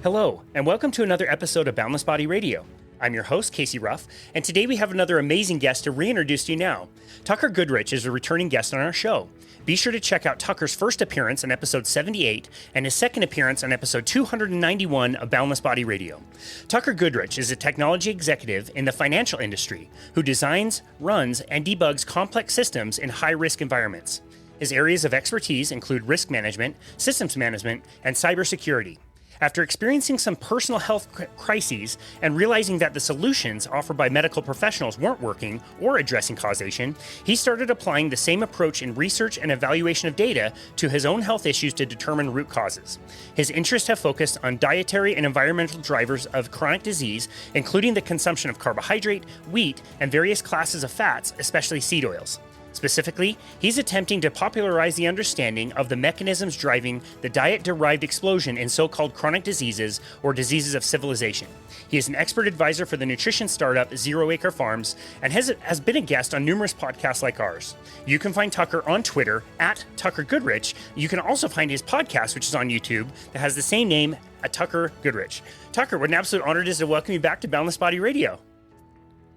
Hello, and welcome to another episode of Boundless Body Radio. I'm your host, Casey Ruff, and today we have another amazing guest to reintroduce to you now. Tucker Goodrich is a returning guest on our show. Be sure to check out Tucker's first appearance on episode 78 and his second appearance on episode 291 of Boundless Body Radio. Tucker Goodrich is a technology executive in the financial industry who designs, runs, and debugs complex systems in high-risk environments. His areas of expertise include risk management, systems management, and cybersecurity. After experiencing some personal health crises and realizing that the solutions offered by medical professionals weren't working or addressing causation, he started applying the same approach in research and evaluation of data to his own health issues to determine root causes. His interests have focused on dietary and environmental drivers of chronic disease, including the consumption of carbohydrate, wheat, and various classes of fats, especially seed oils. Specifically, he's attempting to popularize the understanding of the mechanisms driving the diet-derived explosion in so-called chronic diseases or diseases of civilization. He is an expert advisor for the nutrition startup Zero Acre Farms and has been a guest on numerous podcasts like ours. You can find Tucker on Twitter at Tucker Goodrich. You can also find his podcast, which is on YouTube, that has the same name, at Tucker Goodrich. Tucker, what an absolute honor it is to welcome you back to Boundless Body Radio.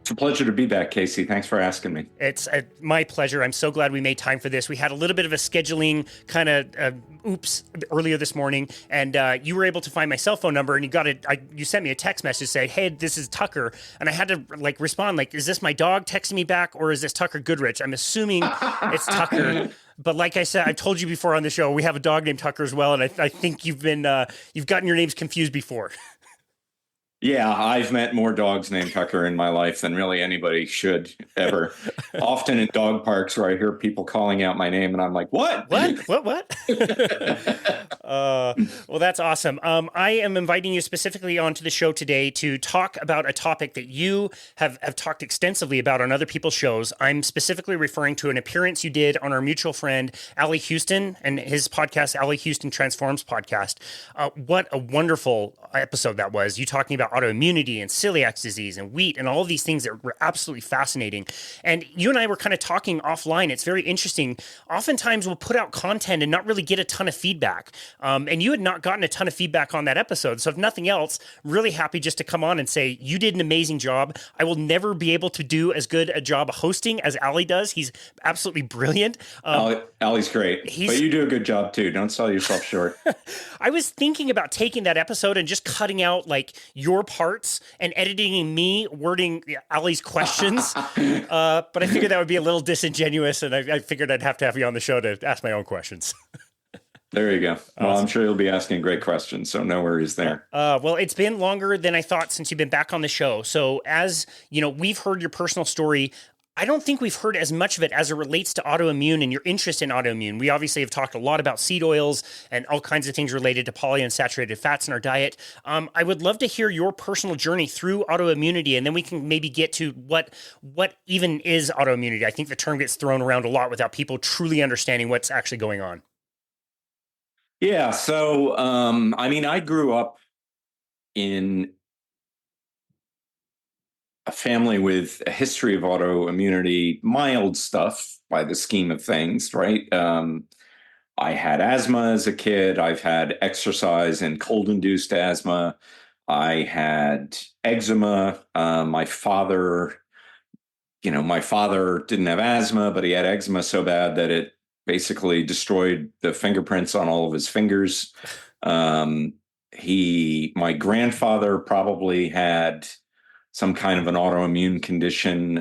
It's a pleasure to be back, Casey. Thanks for asking me. It's my pleasure. I'm so glad we made time for this. We had a little bit of a scheduling kind of oops earlier this morning, and you were able to find my cell phone number, and you sent me a text message saying, "Hey, this is Tucker," and I had to respond is this my dog texting me back, or is this Tucker Goodrich? I'm assuming it's Tucker. But like I said, I told you before on the show, we have a dog named Tucker as well, and I think you've gotten your names confused before. Yeah, I've met more dogs named Tucker in my life than really anybody should ever. Often in dog parks where I hear people calling out my name and I'm like, what? What? Well, that's awesome. I am inviting you specifically onto the show today to talk about a topic that you have talked extensively about on other people's shows. I'm specifically referring to an appearance you did on our mutual friend, Allie Houston, and his podcast, Allie Houston Transforms podcast. What a wonderful episode that was. You talking about autoimmunity and celiac disease and wheat and all of these things that were absolutely fascinating. And you and I were kind of talking offline. It's very interesting. Oftentimes we'll put out content and not really get a ton of feedback. And you had not gotten a ton of feedback on that episode. So if nothing else, really happy just to come on and say, you did an amazing job. I will never be able to do as good a job hosting as Allie does. He's absolutely brilliant. Allie's great, but you do a good job too. Don't sell yourself short. I was thinking about taking that episode and just cutting out your parts and editing me wording Allie's questions. But I figured that would be a little disingenuous, and I figured I'd have to have you on the show to ask my own questions. There you go. Well, I'm sure you'll be asking great questions, so no worries there. Well, it's been longer than I thought since you've been back on the show. So as you know, we've heard your personal story. I don't think we've heard as much of it as it relates to autoimmune and your interest in autoimmune. We obviously have talked a lot about seed oils and all kinds of things related to polyunsaturated fats in our diet. I would love to hear your personal journey through autoimmunity, and then we can maybe get to what even is autoimmunity. I think the term gets thrown around a lot without people truly understanding what's actually going on. Yeah. So, I grew up in a family with a history of autoimmunity, mild stuff by the scheme of things, right? I had asthma as a kid. I've had exercise and cold-induced asthma. I had eczema. My father didn't have asthma, but he had eczema so bad that it basically destroyed the fingerprints on all of his fingers. My grandfather probably had some kind of an autoimmune condition.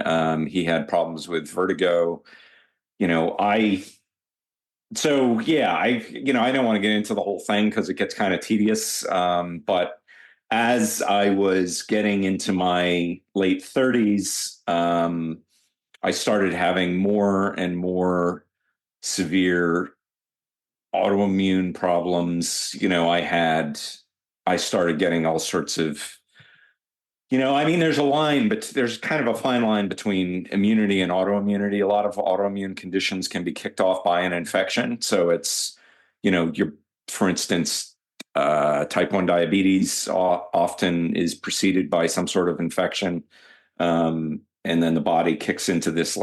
He had problems with vertigo. I don't want to get into the whole thing because it gets kind of tedious. But as I was getting into my late 30s, I started having more and more severe autoimmune problems. I started getting all sorts of, there's a line, but there's kind of a fine line between immunity and autoimmunity. A lot of autoimmune conditions can be kicked off by an infection. So it's, for instance, type 1 diabetes often is preceded by some sort of infection. And then the body kicks into this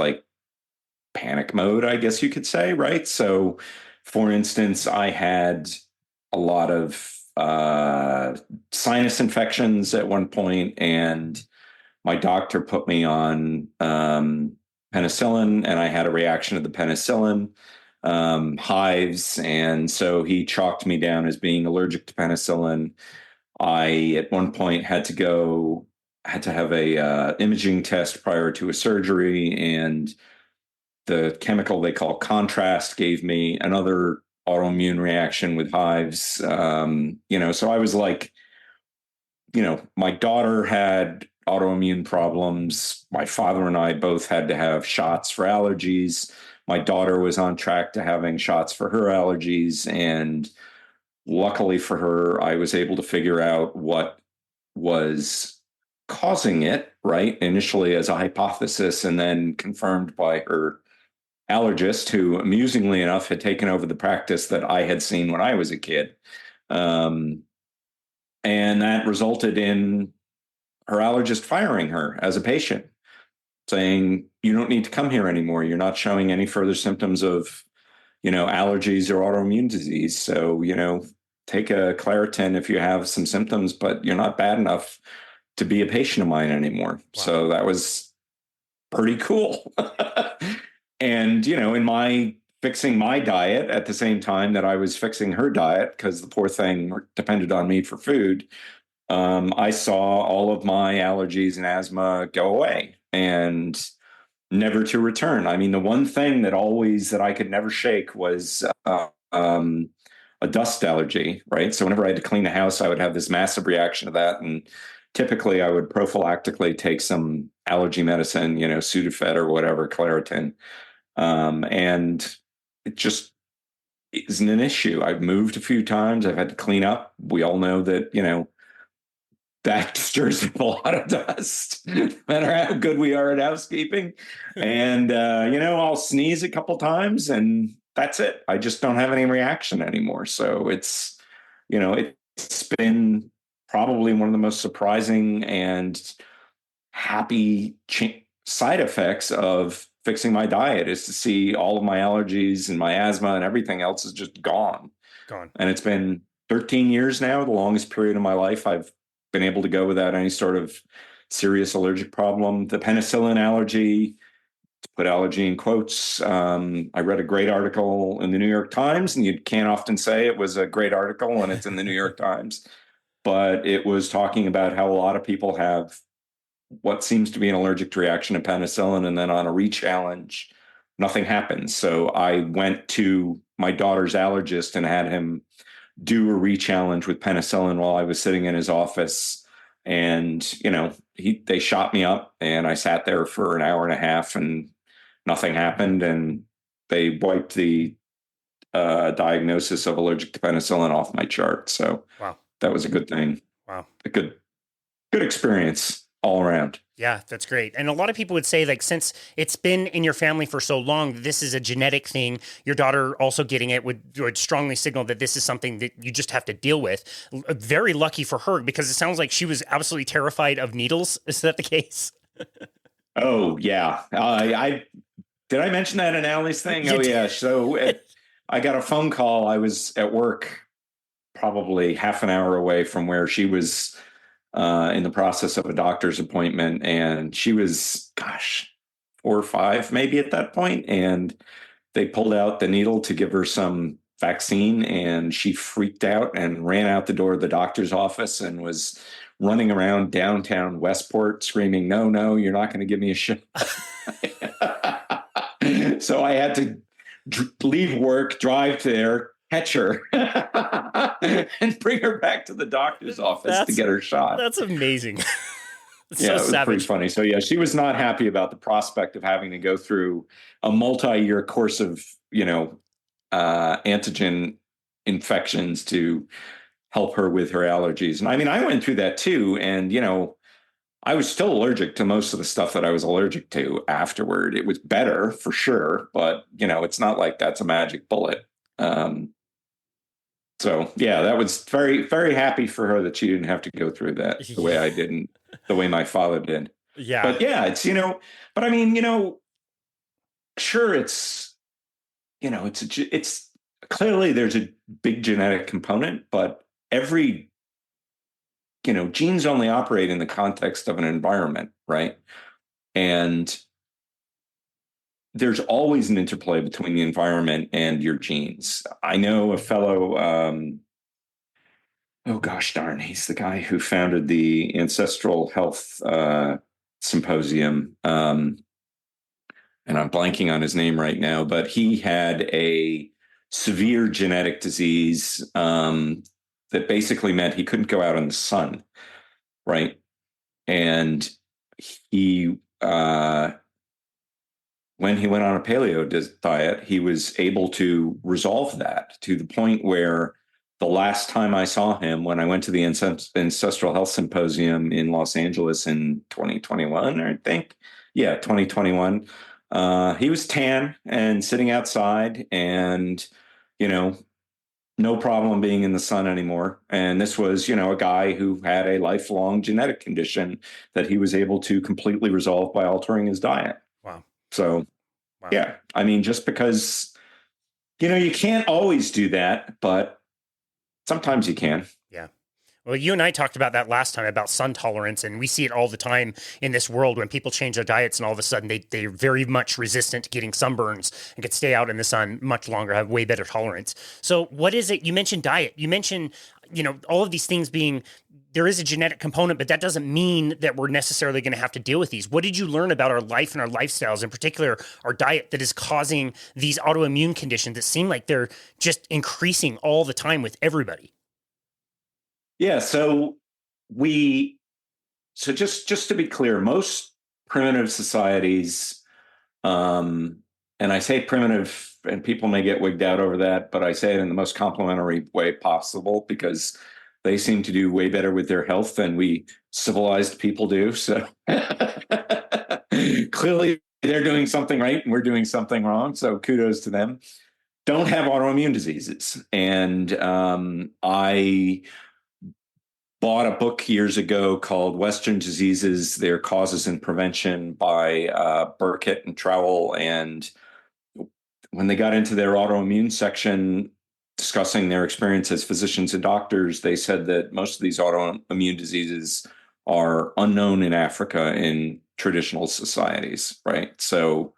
panic mode, I guess you could say, right? So for instance, I had a lot of sinus infections at one point, and my doctor put me on penicillin, and I had a reaction to the penicillin, hives, and so he chalked me down as being allergic to penicillin. I at one point had to have a imaging test prior to a surgery, and the chemical they call contrast gave me another autoimmune reaction with hives. So I was like, my daughter had autoimmune problems. My father and I both had to have shots for allergies. My daughter was on track to having shots for her allergies. And luckily for her, I was able to figure out what was causing it, right? Initially as a hypothesis, and then confirmed by her allergist, who amusingly enough had taken over the practice that I had seen when I was a kid. And that resulted in her allergist firing her as a patient, saying, "You don't need to come here anymore. You're not showing any further symptoms of, allergies or autoimmune disease. So, take a Claritin if you have some symptoms, but you're not bad enough to be a patient of mine anymore." Wow. So that was pretty cool. And, in my fixing my diet at the same time that I was fixing her diet, because the poor thing depended on me for food, I saw all of my allergies and asthma go away and never to return. I mean, the one thing that I could never shake was a dust allergy, right? So whenever I had to clean the house, I would have this massive reaction to that. And typically I would prophylactically take some allergy medicine, Sudafed or whatever, Claritin. And it just isn't an issue. I've moved a few times. I've had to clean up. We all know that, that stirs up a lot of dust, no matter how good we are at housekeeping. And, I'll sneeze a couple times and that's it. I just don't have any reaction anymore. So it's been probably one of the most surprising and happy side effects of fixing my diet is to see all of my allergies and my asthma and everything else is just gone. And it's been 13 years now, the longest period of my life I've been able to go without any sort of serious allergic problem. The penicillin allergy, to put allergy in quotes, I read a great article in the New York Times, and you can't often say it was a great article when it's in the New York Times, but it was talking about how a lot of people have what seems to be an allergic reaction to penicillin, and then on a re-challenge, nothing happens. So I went to my daughter's allergist and had him do a re-challenge with penicillin while I was sitting in his office. And, they shot me up and I sat there for an hour and a half and nothing happened. And they wiped the diagnosis of allergic to penicillin off my chart. So wow, that was a good thing. Wow. A good experience all around. Yeah, that's great. And a lot of people would say, like, since it's been in your family for so long, this is a genetic thing. Your daughter also getting it would strongly signal that this is something that you just have to deal with. Very lucky for her, because it sounds like she was absolutely terrified of needles. Is that the case? Oh, yeah. Did I mention that in Allie's thing? You oh, did. Yeah. So I got a phone call. I was at work probably half an hour away from where she was in the process of a doctor's appointment. And she was, 4 or 5 maybe at that point. And they pulled out the needle to give her some vaccine. And she freaked out and ran out the door of the doctor's office and was running around downtown Westport screaming, no, you're not going to give me a shot. So I had to leave work, drive there, catch her, and bring her back to the doctor's office to get her shot. That's amazing. It's so savage. It was pretty funny. So yeah, she was not happy about the prospect of having to go through a multi-year course of, antigen infections to help her with her allergies. And I mean, I went through that too. And, I was still allergic to most of the stuff that I was allergic to afterward. It was better for sure, but it's not like that's a magic bullet. So yeah, that was very, very happy for her that she didn't have to go through that the way I didn't, the way my father did. Yeah. But yeah, it's, but I mean, sure. It's clearly there's a big genetic component, but every, genes only operate in the context of an environment, right? And there's always an interplay between the environment and your genes. I know a fellow, oh gosh darn, he's the guy who founded the Ancestral Health Symposium. And I'm blanking on his name right now, but he had a severe genetic disease that basically meant he couldn't go out in the sun, right? And he, when he went on a paleo diet, he was able to resolve that to the point where the last time I saw him, when I went to the Ancestral Health Symposium in Los Angeles in 2021, I think, 2021, he was tan and sitting outside and, no problem being in the sun anymore. And this was, a guy who had a lifelong genetic condition that he was able to completely resolve by altering his diet. Wow. So, wow. Yeah, I mean, just because, you can't always do that, but sometimes you can. Yeah. Well, you and I talked about that last time about sun tolerance, and we see it all the time in this world when people change their diets and all of a sudden they're very much resistant to getting sunburns and can stay out in the sun much longer, have way better tolerance. So what is it? You mentioned diet. You mentioned, all of these things being, there is a genetic component, but that doesn't mean that we're necessarily going to have to deal with these. What did you learn about our life and our lifestyles, in particular our diet, that is causing these autoimmune conditions that seem like they're just increasing all the time with everybody? Yeah, so just to be clear, most primitive societies, and I say primitive, and people may get wigged out over that, but I say it in the most complimentary way possible because they seem to do way better with their health than we civilized people do. So clearly they're doing something right and we're doing something wrong. So kudos to them. Don't have autoimmune diseases. And I bought a book years ago called Western Diseases, Their Causes and Prevention by Burkitt and Trowell. And when they got into their autoimmune section, discussing their experience as physicians and doctors, they said that most of these autoimmune diseases are unknown in Africa in traditional societies, right? So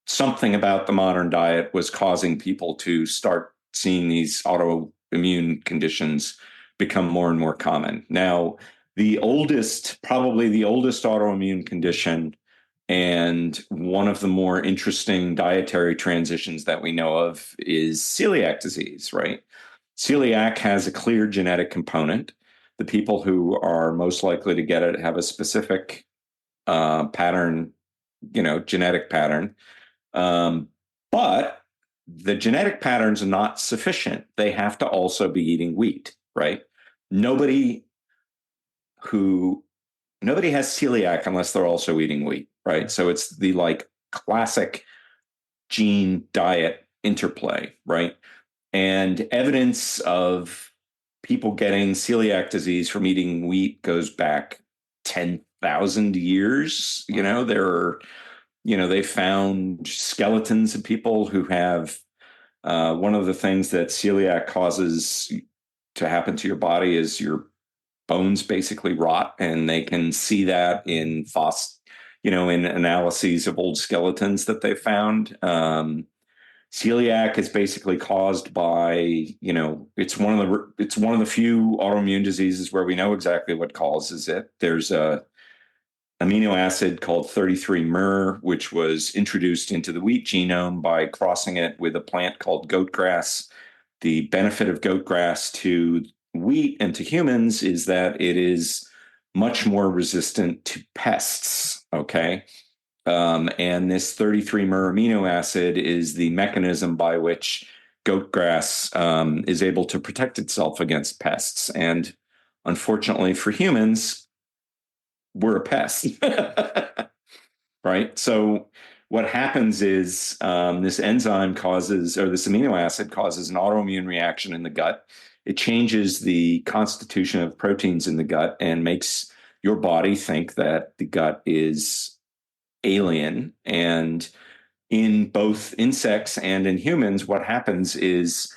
something about the modern diet was causing people to start seeing these autoimmune conditions become more and more common. Now, probably the oldest autoimmune condition and one of the more interesting dietary transitions that we know of is celiac disease, right? Celiac has a clear genetic component. The people who are most likely to get it have a specific pattern, genetic pattern. But the genetic patterns are not sufficient. They have to also be eating wheat, right? Nobody has celiac unless they're also eating wheat, right? So it's the classic gene diet interplay, right? And evidence of people getting celiac disease from eating wheat goes back 10,000 years. They found skeletons of people who have one of the things that celiac causes to happen to your body is your bones basically rot, and they can see that in in analyses of old skeletons that they found. Celiac is basically caused by, it's one of the few autoimmune diseases where we know exactly what causes it. There's a amino acid called 33-mer, which was introduced into the wheat genome by crossing it with a plant called goat grass. The benefit of goat grass to wheat and to humans is that it is much more resistant to pests, okay? And this 33-mer amino acid is the mechanism by which goat grass is able to protect itself against pests. And unfortunately for humans, we're a pest, right? So what happens is this enzyme this amino acid causes an autoimmune reaction in the gut. It changes the constitution of proteins in the gut and makes your body think that the gut is alien. And in both insects and in humans, what happens is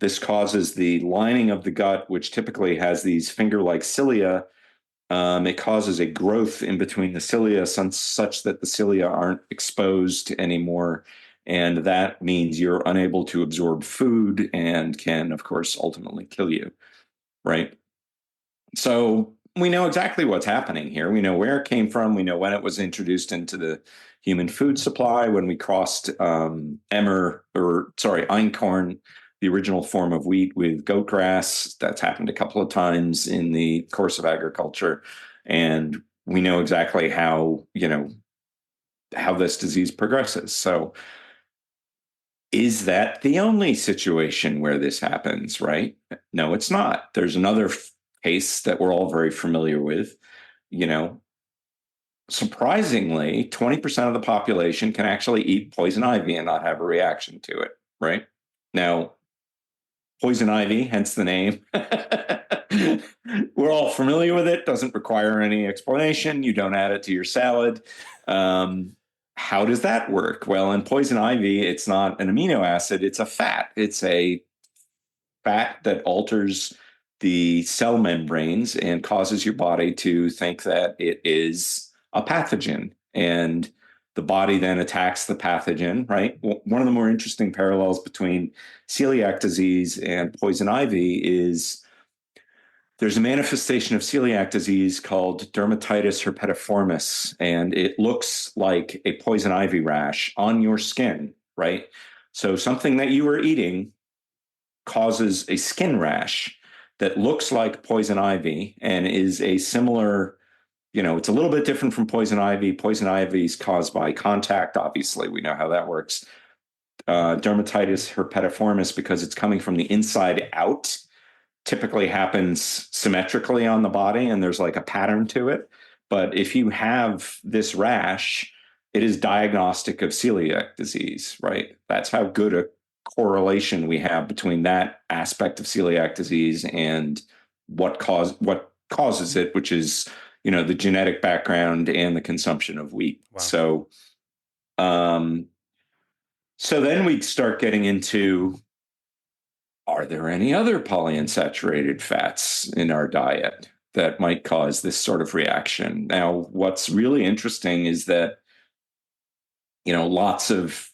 This causes the lining of the gut, which typically has these finger-like cilia. It causes a growth in between the cilia such that the cilia aren't exposed anymore. And that means you're unable to absorb food and can, of course, ultimately kill you, right? So we know exactly what's happening here. We know where it came from. We know when it was introduced into the human food supply, when we crossed einkorn, the original form of wheat, with goat grass. That's happened a couple of times in the course of agriculture. And we know exactly how this disease progresses. So is that the only situation where this happens, right? No, it's not. There's another case that we're all very familiar with. Surprisingly, 20% of the population can actually eat poison ivy and not have a reaction to it, right? Now, poison ivy, hence the name. We're all familiar with it. Doesn't require any explanation. You don't add it to your salad. How does that work? Well, in poison ivy, it's not an amino acid. It's a fat. It's a fat that alters the cell membranes and causes your body to think that it is a pathogen. And the body then attacks the pathogen, right? One of the more interesting parallels between celiac disease and poison ivy is there's a manifestation of celiac disease called dermatitis herpetiformis, and it looks like a poison ivy rash on your skin, right? So something that you are eating causes a skin rash that looks like poison ivy and is a similar, it's a little bit different from poison ivy. Poison ivy is caused by contact. Obviously, we know how that works. Dermatitis herpetiformis, because it's coming from the inside out, typically happens symmetrically on the body, and there's like a pattern to it. But if you have this rash, it is diagnostic of celiac disease, right? That's how good a correlation we have between that aspect of celiac disease and what causes it, which is the genetic background and the consumption of wheat. Wow. So then we start getting into, are there any other polyunsaturated fats in our diet that might cause this sort of reaction? Now, what's really interesting is that lots of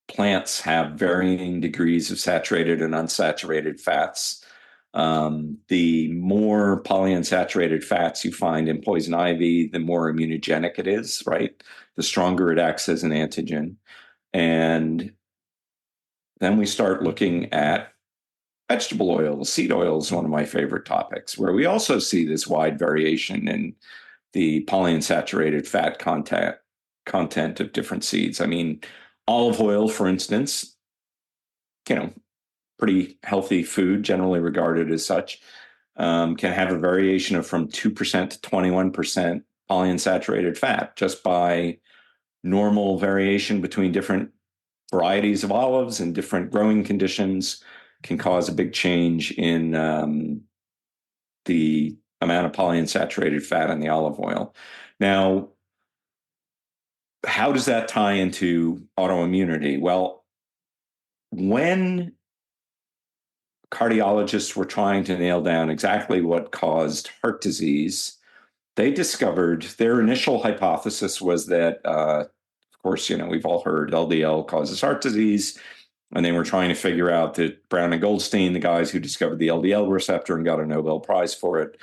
plants have varying degrees of saturated and unsaturated fats. The more polyunsaturated fats you find in poison ivy, the more immunogenic it is, right? The stronger it acts as an antigen. And then we start looking at vegetable oil. Seed oil is one of my favorite topics, where we also see this wide variation in the polyunsaturated fat content of different seeds. I mean, olive oil, for instance, pretty healthy food, generally regarded as such, can have a variation of from 2% to 21% polyunsaturated fat just by normal variation between different varieties of olives and different growing conditions can cause a big change in the amount of polyunsaturated fat in the olive oil. Now, how does that tie into autoimmunity? Well, when cardiologists were trying to nail down exactly what caused heart disease, they discovered their initial hypothesis was that, of course, we've all heard LDL causes heart disease. And they were trying to figure out that Brown and Goldstein, the guys who discovered the LDL receptor and got a Nobel Prize for it,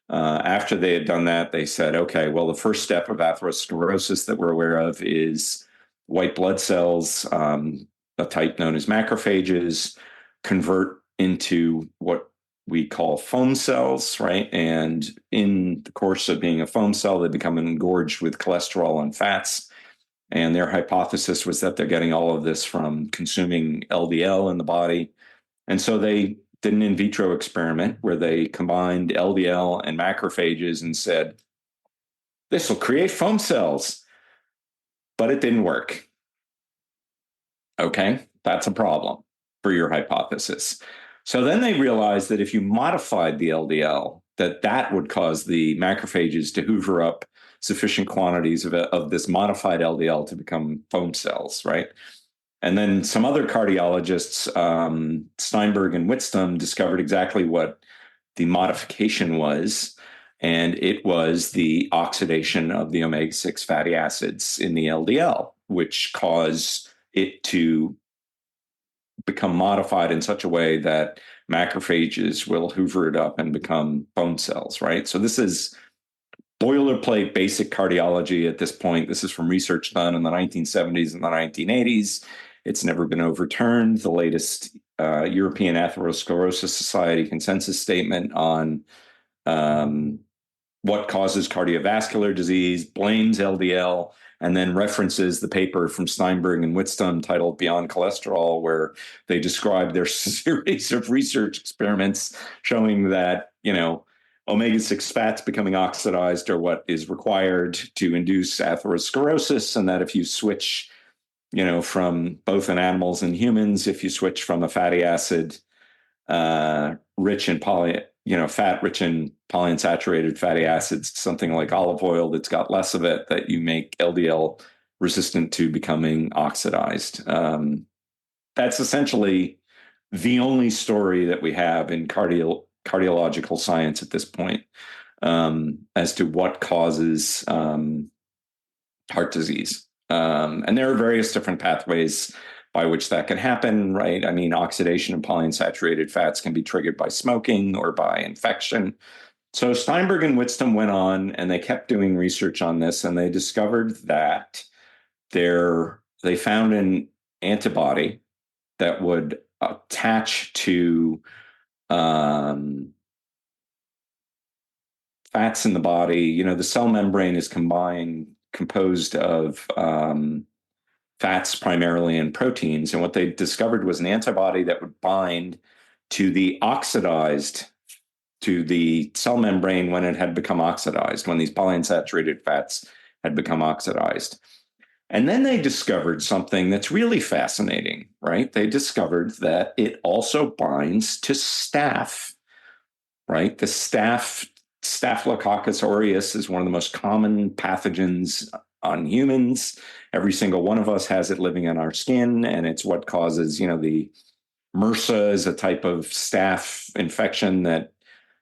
after they had done that, they said, okay, well, the first step of atherosclerosis that we're aware of is white blood cells, a type known as macrophages, convert into what we call foam cells, right? And in the course of being a foam cell, they become engorged with cholesterol and fats. And their hypothesis was that they're getting all of this from consuming LDL in the body. And so they did an in vitro experiment where they combined LDL and macrophages and said, this will create foam cells. But it didn't work. Okay, that's a problem for your hypothesis. So then they realized that if you modified the LDL, that would cause the macrophages to hoover up sufficient quantities of this modified LDL to become foam cells, right? And then some other cardiologists, Steinberg and Whitstone, discovered exactly what the modification was. And it was the oxidation of the omega-6 fatty acids in the LDL, which cause it to become modified in such a way that macrophages will hoover it up and become bone cells, right? So this is boilerplate basic cardiology at this point. This is from research done in the 1970s and the 1980s. It's never been overturned. The latest European Atherosclerosis Society consensus statement on what causes cardiovascular disease blames LDL, and then references the paper from Steinberg and Whitstone titled Beyond Cholesterol, where they describe their series of research experiments showing that, omega-6 fats becoming oxidized are what is required to induce atherosclerosis, and that if you switch, from both in animals and humans, if you switch from a fatty acid rich in fat rich in polyunsaturated fatty acids, something like olive oil that's got less of it, that you make LDL resistant to becoming oxidized. That's essentially the only story that we have in cardiological science at this point, as to what causes heart disease. And there are various different pathways by which that can happen, right? I mean, oxidation of polyunsaturated fats can be triggered by smoking or by infection. So Steinberg and Whitstone went on and they kept doing research on this, and they discovered that they found an antibody that would attach to fats in the body. The cell membrane is composed of fats primarily and proteins. And what they discovered was an antibody that would bind to the cell membrane when it had become oxidized, when these polyunsaturated fats had become oxidized. And then they discovered something that's really fascinating, right? They discovered that it also binds to staph, right? The Staphylococcus aureus is one of the most common pathogens on humans. Every single one of us has it living in our skin, and it's what causes, the MRSA is a type of staph infection that,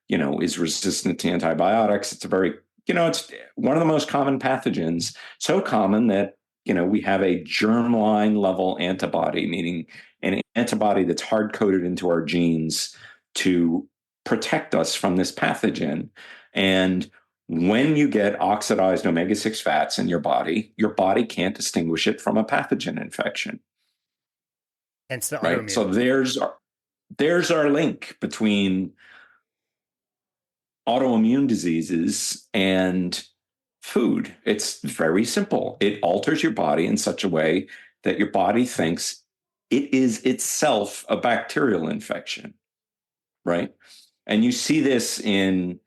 is resistant to antibiotics. It's it's one of the most common pathogens, so common that, we have a germline level antibody, meaning an antibody that's hard coded into our genes to protect us from this pathogen. And when you get oxidized omega-6 fats in your body can't distinguish it from a pathogen infection. Hence the right. So there's our link between autoimmune diseases and food. It's very simple. It alters your body in such a way that your body thinks it is itself a bacterial infection, right? And you see this in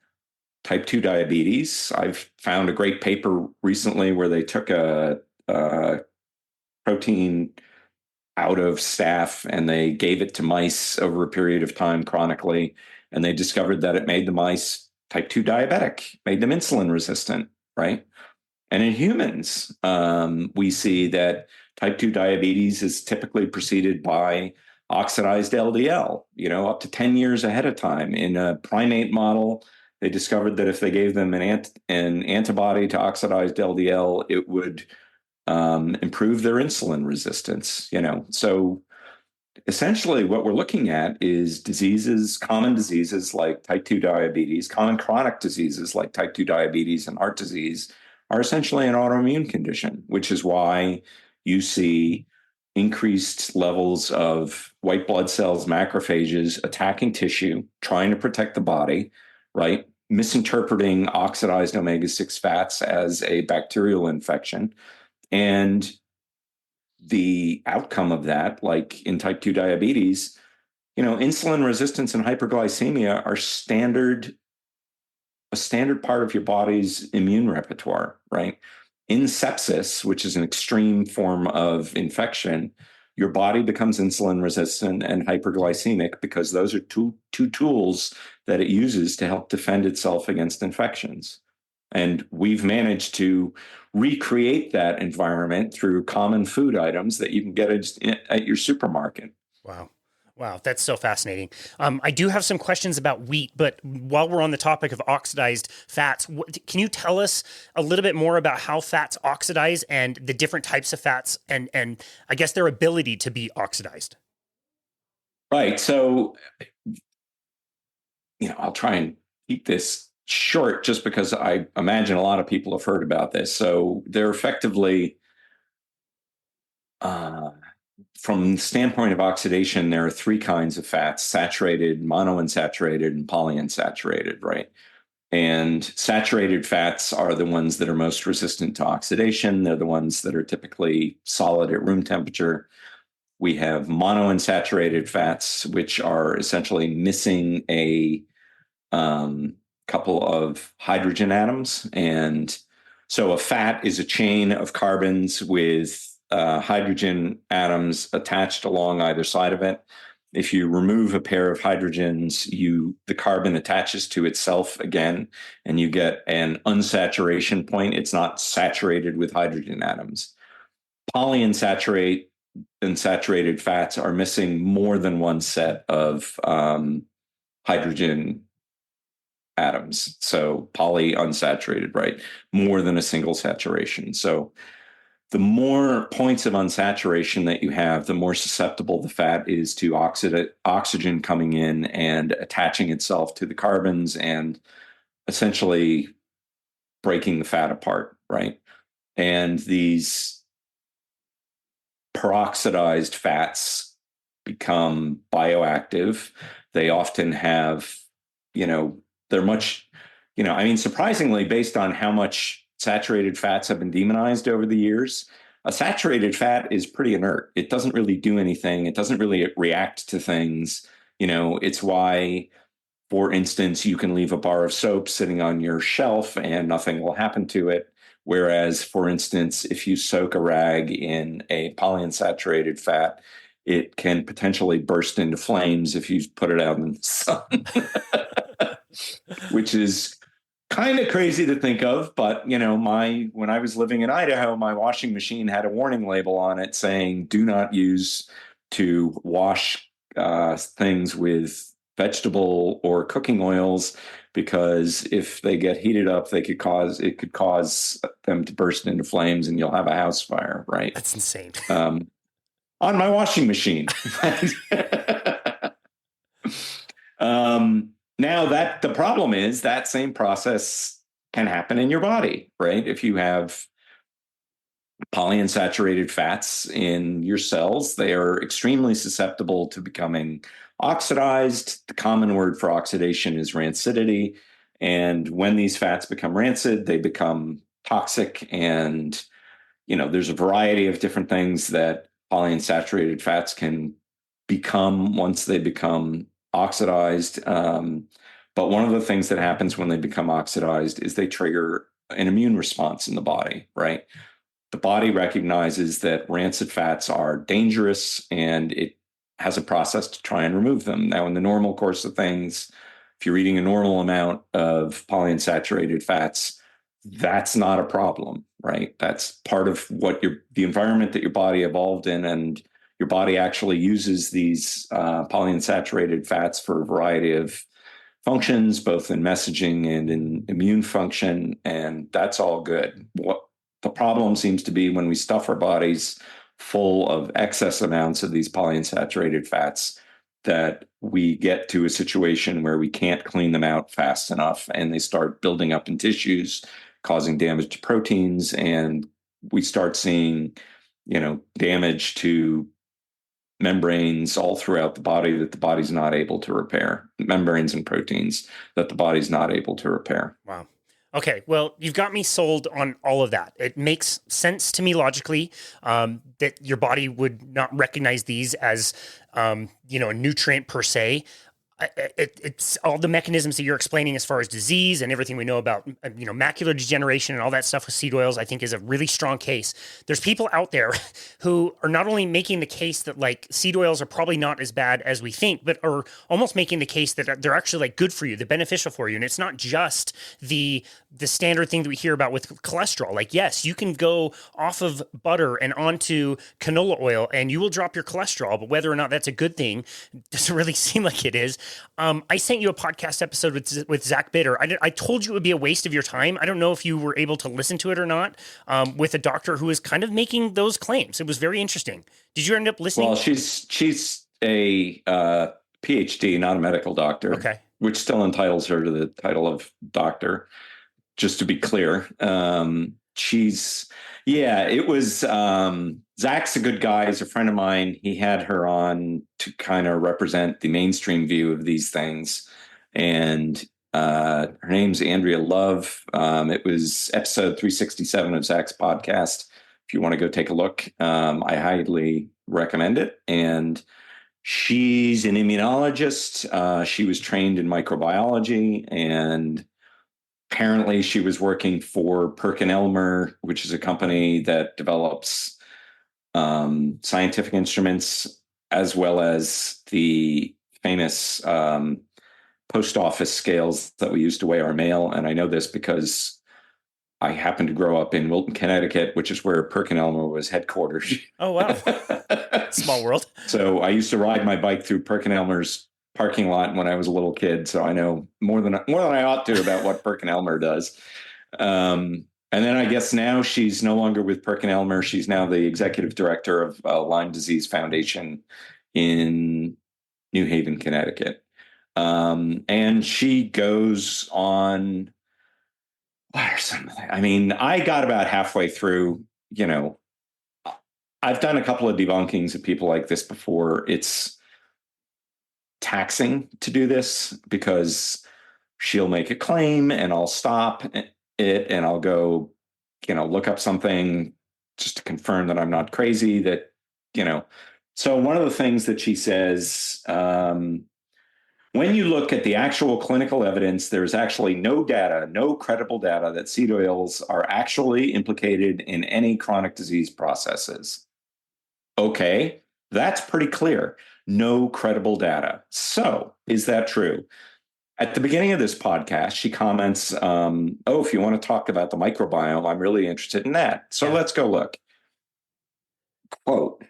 type 2 diabetes. I've found a great paper recently where they took a protein out of staph and they gave it to mice over a period of time chronically, and they discovered that it made the mice type 2 diabetic, made them insulin resistant, right? And in humans, we see that type 2 diabetes is typically preceded by oxidized LDL, up to 10 years ahead of time. In a primate model, they discovered that if they gave them an antibody to oxidized LDL, it would improve their insulin resistance. So essentially what we're looking at is common diseases like type 2 diabetes, common chronic diseases like type 2 diabetes and heart disease are essentially an autoimmune condition, which is why you see increased levels of white blood cells, macrophages attacking tissue, trying to protect the body, right? Misinterpreting oxidized omega-6 fats as a bacterial infection. And the outcome of that, like in type 2 diabetes, insulin resistance and hyperglycemia are a standard part of your body's immune repertoire, right? In sepsis, which is an extreme form of infection, your body becomes insulin resistant and hyperglycemic because those are two tools that it uses to help defend itself against infections. And we've managed to recreate that environment through common food items that you can get at your supermarket. Wow. Wow, that's so fascinating. I do have some questions about wheat, but while we're on the topic of oxidized fats, can you tell us a little bit more about how fats oxidize and the different types of fats and I guess their ability to be oxidized? Right. So, I'll try and keep this short just because I imagine a lot of people have heard about this. So they're effectively, uh, from the standpoint of oxidation, there are three kinds of fats: saturated, monounsaturated, and polyunsaturated, right? And saturated fats are the ones that are most resistant to oxidation. They're the ones that are typically solid at room temperature. We have monounsaturated fats, which are essentially missing a couple of hydrogen atoms. And so a fat is a chain of carbons with hydrogen atoms attached along either side of it. If you remove a pair of hydrogens, the carbon attaches to itself again, and you get an unsaturation point. It's not saturated with hydrogen atoms. Polyunsaturated and saturated fats are missing more than one set of hydrogen atoms. So polyunsaturated, right? More than a single saturation. So the more points of unsaturation that you have, the more susceptible the fat is to oxygen coming in and attaching itself to the carbons and essentially breaking the fat apart, right? And these peroxidized fats become bioactive. They often have, they're much, surprisingly, based on how much saturated fats have been demonized over the years, a saturated fat is pretty inert. It doesn't really do anything. It doesn't really react to things. It's why, for instance, you can leave a bar of soap sitting on your shelf and nothing will happen to it. Whereas, for instance, if you soak a rag in a polyunsaturated fat, it can potentially burst into flames if you put it out in the sun, which is kind of crazy to think of. But, when I was living in Idaho, my washing machine had a warning label on it saying, do not use to wash things with vegetable or cooking oils, because if they get heated up, it could cause them to burst into flames and you'll have a house fire, right? That's insane. On my washing machine. Now that the problem is that same process can happen in your body, right? If you have polyunsaturated fats in your cells, they are extremely susceptible to becoming oxidized. The common word for oxidation is rancidity. And when these fats become rancid, they become toxic. And, there's a variety of different things that polyunsaturated fats can become once they become oxidized. But one of the things that happens when they become oxidized is they trigger an immune response in the body, right? The body recognizes that rancid fats are dangerous and it has a process to try and remove them. Now, in the normal course of things, if you're eating a normal amount of polyunsaturated fats, that's not a problem, right? That's part of what the environment that your body evolved in, and your body actually uses these polyunsaturated fats for a variety of functions, both in messaging and in immune function, and that's all good. What the problem seems to be when we stuff our bodies full of excess amounts of these polyunsaturated fats, that we get to a situation where we can't clean them out fast enough and they start building up in tissues, causing damage to proteins, and we start seeing, damage to membranes all throughout the body that the body's not able to repair, membranes and proteins that the body's not able to repair. Wow. Okay, well, you've got me sold on all of that. It makes sense to me logically that your body would not recognize these as, a nutrient per se. It's all the mechanisms that you're explaining as far as disease and everything we know about, macular degeneration and all that stuff with seed oils, I think is a really strong case. There's people out there who are not only making the case that like seed oils are probably not as bad as we think, but are almost making the case that they're actually like good for you, they're beneficial for you. And it's not just the the standard thing that we hear about with cholesterol. Like, yes, you can go off of butter and onto canola oil and you will drop your cholesterol, but whether or not that's a good thing doesn't really seem like it is. I sent you a podcast episode with Zach Bitter. I told you it would be a waste of your time. I don't know if you were able to listen to it or not, with a doctor who was kind of making those claims. It was very interesting. Did you end up listening? Well, she's a PhD, not a medical doctor. Okay. Which still entitles her to the title of doctor. Just to be clear, it was, Zach's a good guy. He's a friend of mine. He had her on to kind of represent the mainstream view of these things. And her name's Andrea Love. It was episode 367 of Zach's podcast. If you want to go take a look, I highly recommend it. And she's an immunologist. She was trained in microbiology, and apparently she was working for PerkinElmer, which is a company that develops scientific instruments, as well as the famous post office scales that we use to weigh our mail. And I know this because I happened to grow up in Wilton, Connecticut, which is where PerkinElmer was headquartered. Oh, wow. Small world. So I used to ride my bike through PerkinElmer's parking lot when I was a little kid, so I know more than I ought to about what PerkinElmer does. And then I guess now she's no longer with PerkinElmer. She's now the executive director of Lyme Disease Foundation in New Haven, Connecticut. And she goes on. What are some? I mean, I got about halfway through. I've done a couple of debunkings of people like this before. It's taxing to do this because she'll make a claim and I'll stop it and I'll go, look up something just to confirm that I'm not crazy, So one of the things that she says, when you look at the actual clinical evidence, there's actually no credible data that seed oils are actually implicated in any chronic disease processes. Okay, that's pretty clear. No credible data. So is that true? At the beginning of this podcast, she comments, if you want to talk about the microbiome, I'm really interested in that. So let's go look. Quote,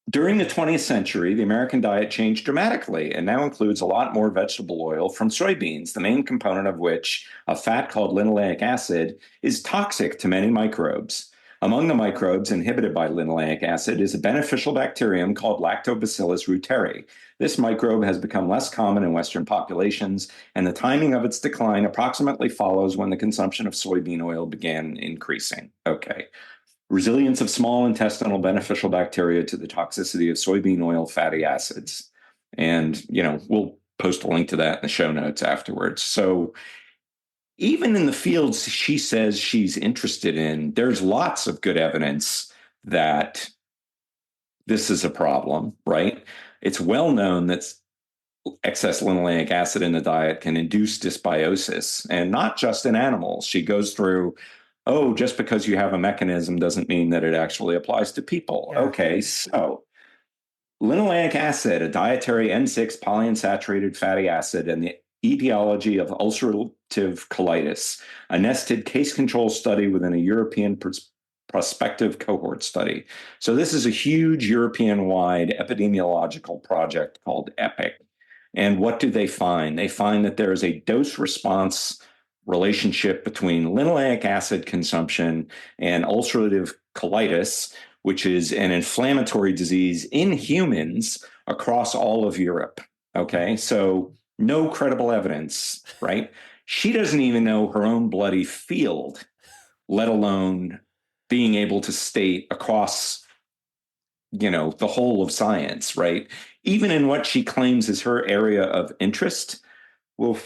during the 20th century, the American diet changed dramatically and now includes a lot more vegetable oil from soybeans, the main component of which, a fat called linoleic acid, is toxic to many microbes. Among the microbes inhibited by linoleic acid is a beneficial bacterium called Lactobacillus reuteri. This microbe has become less common in Western populations, and the timing of its decline approximately follows when the consumption of soybean oil began increasing. Okay. Resilience of small intestinal beneficial bacteria to the toxicity of soybean oil fatty acids. And, we'll post a link to that in the show notes afterwards. So even in the fields she says she's interested in, there's lots of good evidence that this is a problem, right? It's well known that excess linoleic acid in the diet can induce dysbiosis, and not just in animals. She goes through, just because you have a mechanism doesn't mean that it actually applies to people. Yeah. Okay, so linoleic acid, a dietary N6 polyunsaturated fatty acid, and the etiology of ulcerative colitis, a nested case control study within a European prospective cohort study. So this is a huge European-wide epidemiological project called EPIC. And what do they find? They find that there is a dose-response relationship between linoleic acid consumption and ulcerative colitis, which is an inflammatory disease in humans across all of Europe. Okay, so no credible evidence, right? She doesn't even know her own bloody field, let alone being able to state across, the whole of science, right? Even in what she claims is her area of interest. We'll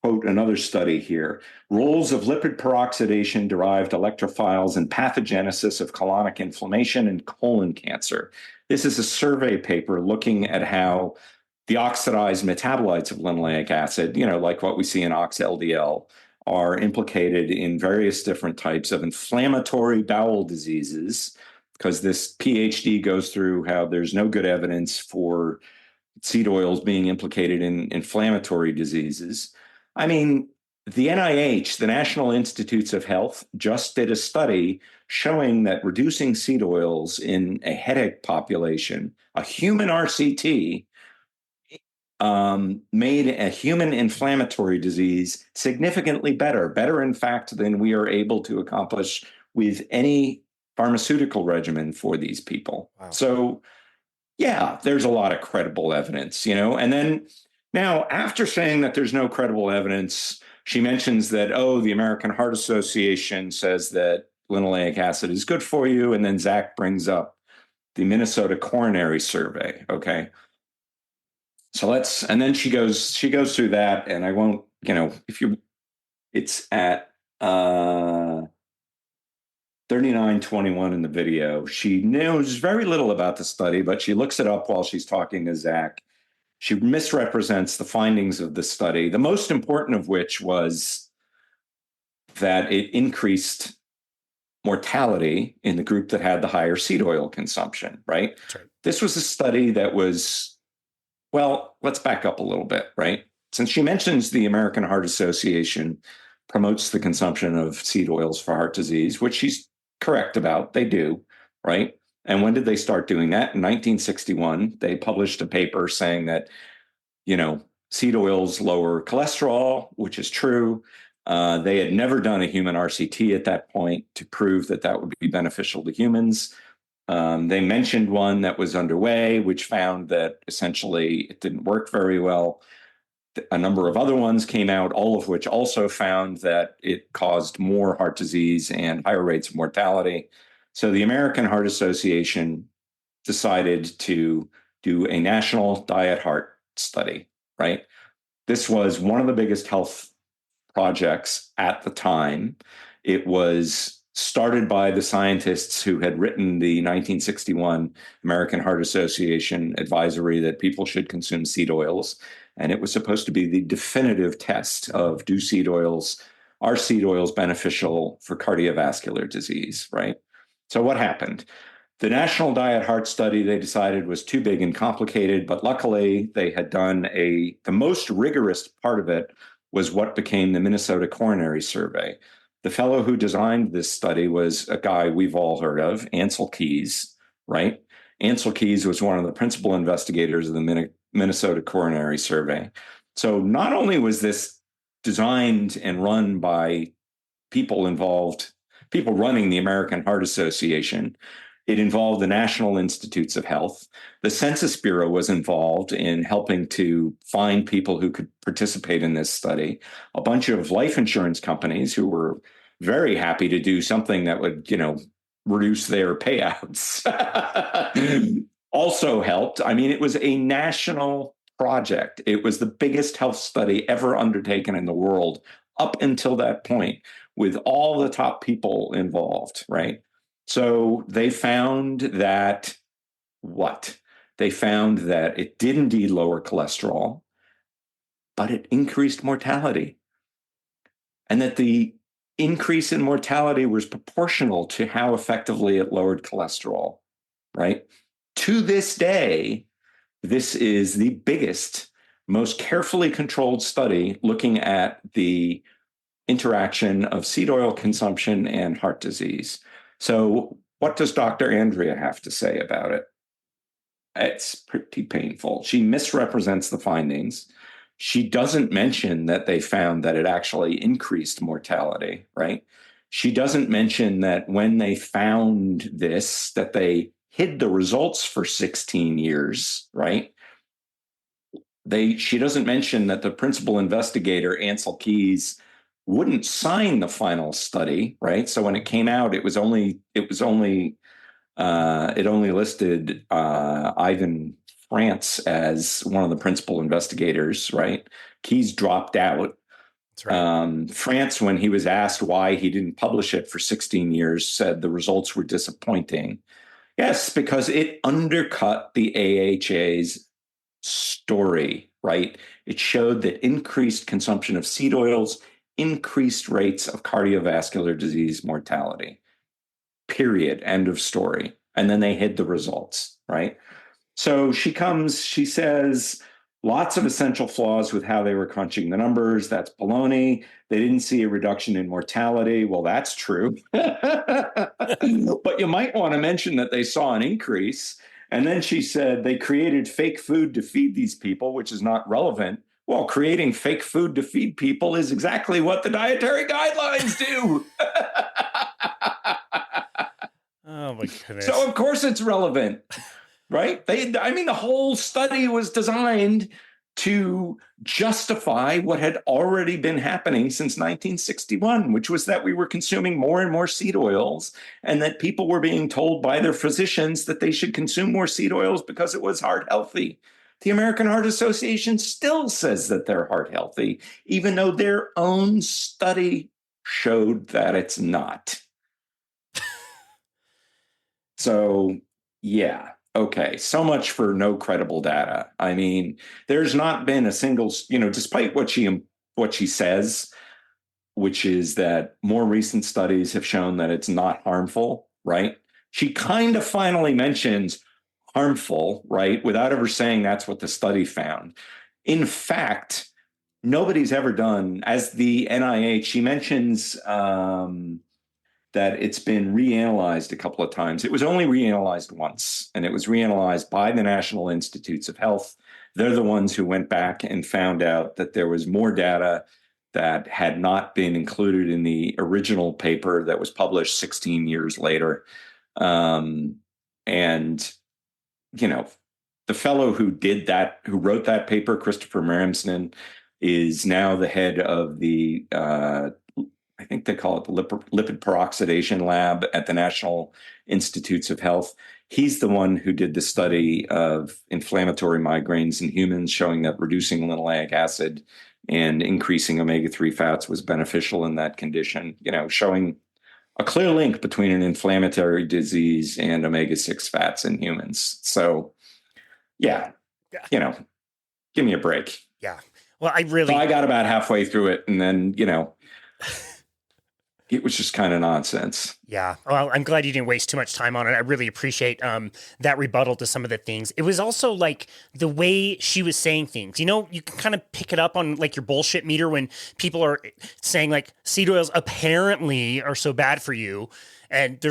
quote another study here. Roles of lipid peroxidation-derived electrophiles in pathogenesis of colonic inflammation and colon cancer. This is a survey paper looking at how the oxidized metabolites of linoleic acid, like what we see in ox-LDL, are implicated in various different types of inflammatory bowel diseases, because this PhD goes through how there's no good evidence for seed oils being implicated in inflammatory diseases. I mean, the NIH, the National Institutes of Health, just did a study showing that reducing seed oils in a headache population, a human RCT, made a human inflammatory disease significantly better, in fact, than we are able to accomplish with any pharmaceutical regimen for these people. Wow. So, yeah, there's a lot of credible evidence, and then now after saying that there's no credible evidence, she mentions that, the American Heart Association says that linoleic acid is good for you. And then Zach brings up the Minnesota Coronary Survey. Okay. So and then she goes through that, and I won't, it's at 39:21 in the video. She knows very little about the study, but she looks it up while she's talking to Zach. She misrepresents the findings of the study, the most important of which was that it increased mortality in the group that had the higher seed oil consumption, right? That's right. This was a study that was, well, let's back up a little bit, right? Since she mentions the American Heart Association promotes the consumption of seed oils for heart disease, which she's correct about, they do, right? And when did they start doing that? In 1961, they published a paper saying that, seed oils lower cholesterol, which is true. They had never done a human RCT at that point to prove that that would be beneficial to humans. They mentioned one that was underway, which found that essentially it didn't work very well. A number of other ones came out, all of which also found that it caused more heart disease and higher rates of mortality. So the American Heart Association decided to do a national diet heart study, right? This was one of the biggest health projects at the time. It was started by the scientists who had written the 1961 American Heart Association advisory that people should consume seed oils. And it was supposed to be the definitive test of are seed oils beneficial for cardiovascular disease, right? So what happened? The National Diet Heart Study, they decided, was too big and complicated, but luckily they had done the most rigorous part of it was what became the Minnesota Coronary Survey. The fellow who designed this study was a guy we've all heard of, Ansel Keys, right? Ansel Keys was one of the principal investigators of the Minnesota Coronary Survey. So not only was this designed and run by people running the American Heart Association, it involved the National Institutes of Health. The Census Bureau was involved in helping to find people who could participate in this study. A bunch of life insurance companies who were very happy to do something that would, reduce their payouts also helped. I mean, it was a national project. It was the biggest health study ever undertaken in the world up until that point, with all the top people involved, right? So they found that They found that it did indeed lower cholesterol, but it increased mortality. And that the increase in mortality was proportional to how effectively it lowered cholesterol, right? To this day, this is the biggest, most carefully controlled study looking at the interaction of seed oil consumption and heart disease. So what does Dr. Andrea have to say about it? It's pretty painful. She misrepresents the findings. She doesn't mention that they found that it actually increased mortality, right? She doesn't mention that when they found this, that they hid the results for 16 years, right? She doesn't mention that the principal investigator, Ansel Keys, wouldn't sign the final study, right? So when it came out, it only listed Ivan France as one of the principal investigators, right? Keys dropped out. That's right. France, when he was asked why he didn't publish it for 16 years, said the results were disappointing. Yes, because it undercut the AHA's story, right? It showed that increased consumption of seed oils increased rates of cardiovascular disease mortality. Period. End of story. And then they hid the results, right? So she says, Lots of essential flaws with how they were crunching the numbers. That's baloney. They didn't see a reduction in mortality. Well, that's true. But you might want to mention that they saw an increase. And then she said they created fake food to feed these people, which is not relevant. Well, creating fake food to feed people is exactly what the dietary guidelines do. Oh my goodness. So of course it's relevant, right? The whole study was designed to justify what had already been happening since 1961, which was that we were consuming more and more seed oils, and that people were being told by their physicians that they should consume more seed oils because it was heart healthy. The American Heart Association still says that they're heart healthy, even though their own study showed that it's not. So, yeah. Okay. So much for no credible data. I mean, there's not been a single, despite what she says, which is that more recent studies have shown that it's not harmful, right? She kind of finally mentions harmful, right? Without ever saying that's what the study found. In fact, nobody's ever done, as the NIH, she mentions, that it's been reanalyzed a couple of times. It was only reanalyzed once, and it was reanalyzed by the National Institutes of Health. They're the ones who went back and found out that there was more data that had not been included in the original paper that was published 16 years later. And, the fellow who wrote that paper, Christopher Maramsden, is now the head of the I think they call it the lipid peroxidation lab at the National Institutes of Health. He's the one who did the study of inflammatory migraines in humans, showing that reducing linoleic acid and increasing omega-3 fats was beneficial in that condition, showing a clear link between an inflammatory disease and omega-6 fats in humans. So, yeah. Give me a break. Yeah. Well, I got about halfway through it, and then, it was just kind of nonsense. Yeah. Well, I'm glad you didn't waste too much time on it. I really appreciate that rebuttal to some of the things. It was also like the way she was saying things. You can kind of pick it up on like your bullshit meter when people are saying like seed oils apparently are so bad for you. And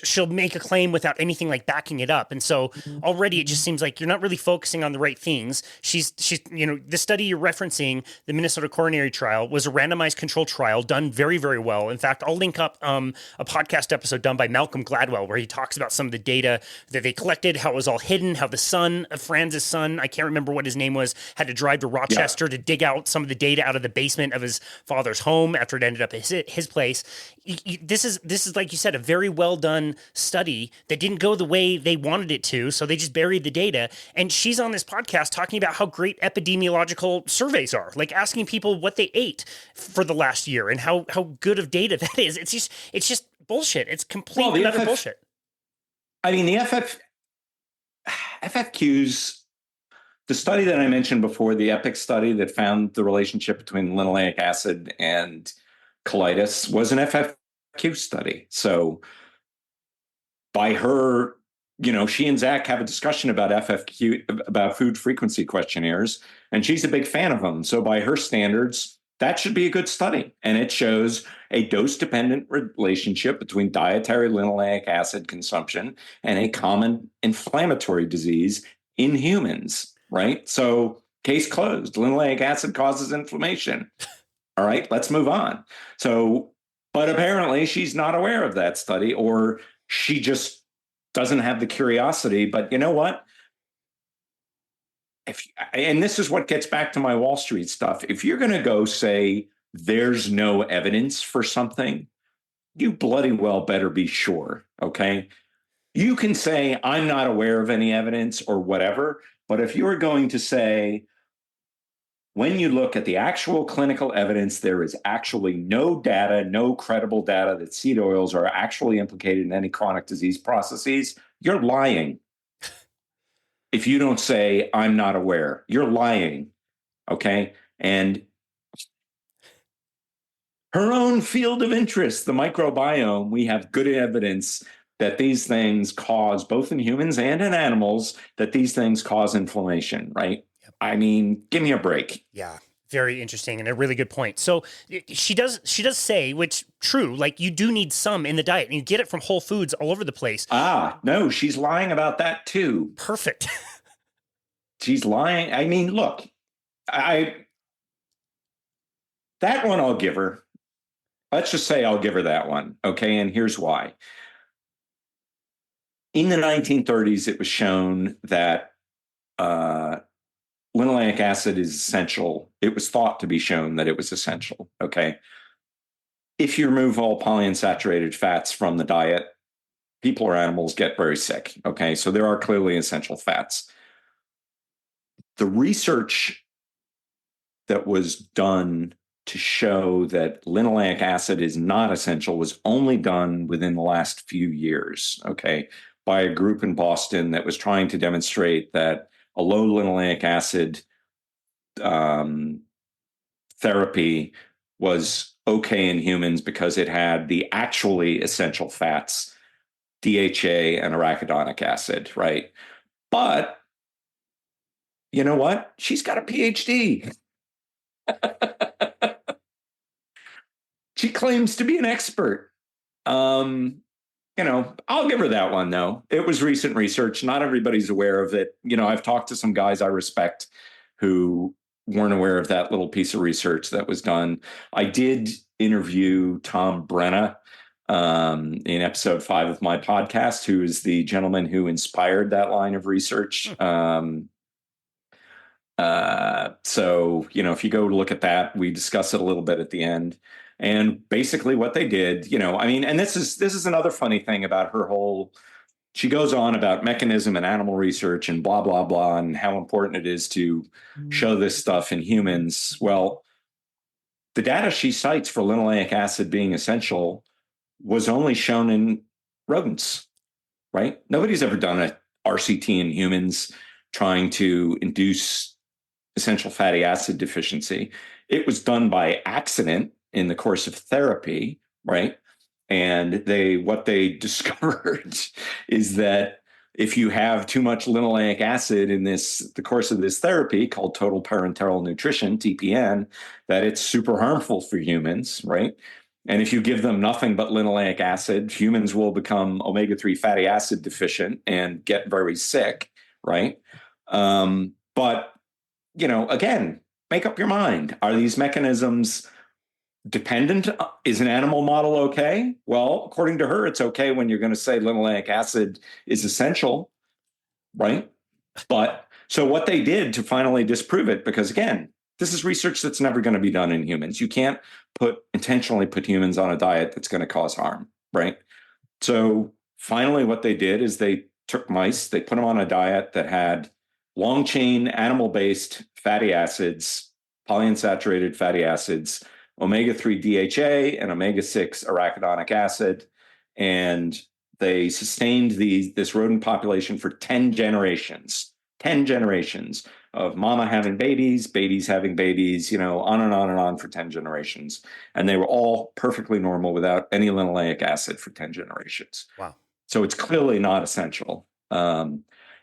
she'll make a claim without anything like backing it up. And so already it just seems like you're not really focusing on the right things. She's the study you're referencing, the Minnesota coronary trial, was a randomized control trial done very, very well. In fact, I'll link up a podcast episode done by Malcolm Gladwell, where he talks about some of the data that they collected, how it was all hidden, how the son of Franz's son, I can't remember what his name was, had to drive to Rochester to dig out some of the data out of the basement of his father's home after it ended up at his place. This is like you said, a very well done study that didn't go the way they wanted it to, so they just buried the data. And she's on this podcast talking about how great epidemiological surveys are, like asking people what they ate for the last year and how good of data that is. It's just bullshit. It's complete and utter bullshit. I mean, the FFQs, the study that I mentioned before, the EPIC study that found the relationship between linoleic acid and colitis, was an FFQ study. So by her, she and Zach have a discussion about FFQ, about food frequency questionnaires, and she's a big fan of them. So by her standards, that should be a good study. And it shows a dose-dependent relationship between dietary linoleic acid consumption and a common inflammatory disease in humans, right? So case closed. Linoleic acid causes inflammation. All right, let's move on. So, but apparently she's not aware of that study, or she just doesn't have the curiosity. But you know what? And this is what gets back to my Wall Street stuff. If you're going to go say there's no evidence for something, you bloody well better be sure, okay? You can say, I'm not aware of any evidence or whatever, but if you're going to say, when you look at the actual clinical evidence, there is actually no data, no credible data that seed oils are actually implicated in any chronic disease processes, you're lying. If you don't say, I'm not aware, you're lying, okay? And her own field of interest, the microbiome, we have good evidence that these things cause, both in humans and in animals, that these things cause inflammation, right? Yep. I mean, give me a break. Yeah. Very interesting and a really good point. So she does say, which true, like you do need some in the diet and you get it from Whole Foods all over the place. No, she's lying about that too. Perfect. She's lying. I mean, look, that one I'll give her. Let's just say I'll give her that one. Okay. And here's why. In the 1930s, it was shown that linoleic acid is essential. It was thought to be shown that it was essential. Okay. If you remove all polyunsaturated fats from the diet, people or animals get very sick. Okay. So there are clearly essential fats. The research that was done to show that linoleic acid is not essential was only done within the last few years, okay, by a group in Boston that was trying to demonstrate that a low linoleic acid therapy was okay in humans because it had the actually essential fats, DHA and arachidonic acid, right? But you know what? She's got a PhD. She claims to be an expert. I'll give her that one, though. It was recent research. Not everybody's aware of it. I've talked to some guys I respect who weren't aware of that little piece of research that was done. I did interview Tom Brenna in episode 5 of my podcast, who is the gentleman who inspired that line of research. So, if you go look at that, we discuss it a little bit at the end. And basically what they did, and this is another funny thing about her whole, she goes on about mechanism and animal research and blah, blah, blah, and how important it is to show this stuff in humans. Well, the data she cites for linoleic acid being essential was only shown in rodents, right? Nobody's ever done a RCT in humans trying to induce essential fatty acid deficiency. It was done by accident in the course of therapy, right? And what they discovered is that if you have too much linoleic acid in the course of this therapy called total parenteral nutrition, TPN, that it's super harmful for humans, right? And if you give them nothing but linoleic acid, humans will become omega-3 fatty acid deficient and get very sick, right? But again, make up your mind. Are these mechanisms dependent? Is an animal model okay? Well, according to her, it's okay when you're going to say linoleic acid is essential, right? But so what they did to finally disprove it, because again, this is research that's never going to be done in humans. You can't intentionally put humans on a diet that's going to cause harm, right? So finally what they did is they took mice, they put them on a diet that had long chain animal-based fatty acids, polyunsaturated fatty acids, omega-3 DHA and omega-6 arachidonic acid. And they sustained this rodent population for 10 generations of mama having babies, babies having babies, on and on and on for 10 generations. And they were all perfectly normal without any linoleic acid for 10 generations. Wow. So it's clearly not essential.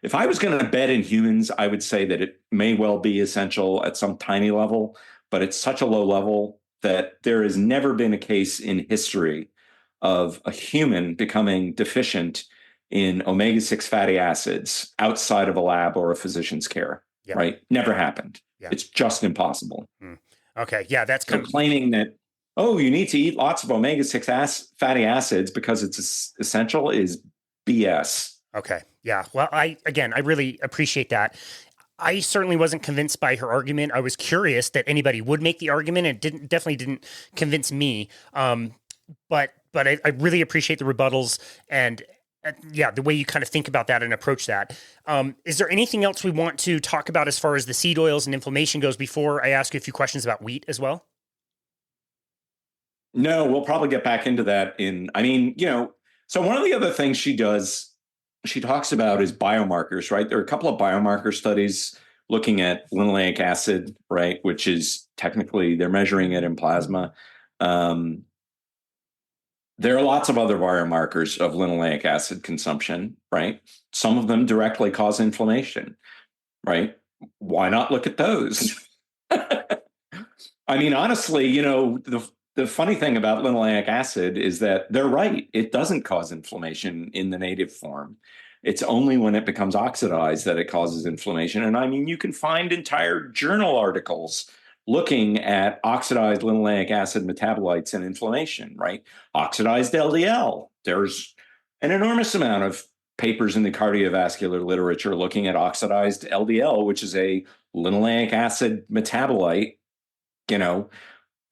If I was going to bet in humans, I would say that it may well be essential at some tiny level, but it's such a low level that there has never been a case in history of a human becoming deficient in omega-6 fatty acids outside of a lab or a physician's care, right? Never happened. Yeah. It's just impossible. Okay, yeah, that's claiming that, you need to eat lots of omega-6 fatty acids because it's essential is BS. Okay, yeah. Well, I really appreciate that. I certainly wasn't convinced by her argument. I was curious that anybody would make the argument. It definitely didn't convince me. But I really appreciate the rebuttals and the way you kind of think about that and approach that. Is there anything else we want to talk about as far as the seed oils and inflammation goes before I ask you a few questions about wheat as well? No, we'll probably get back into that so one of the other things she talks about is biomarkers, right? There are a couple of biomarker studies looking at linoleic acid, right? Which is technically, they're measuring it in plasma. There are lots of other biomarkers of linoleic acid consumption, right? Some of them directly cause inflammation, right? Why not look at those? I mean, honestly, the funny thing about linoleic acid is that they're right. It doesn't cause inflammation in the native form. It's only when it becomes oxidized that it causes inflammation. And I mean, you can find entire journal articles looking at oxidized linoleic acid metabolites and inflammation, right? Oxidized LDL. There's an enormous amount of papers in the cardiovascular literature looking at oxidized LDL, which is a linoleic acid metabolite, you know,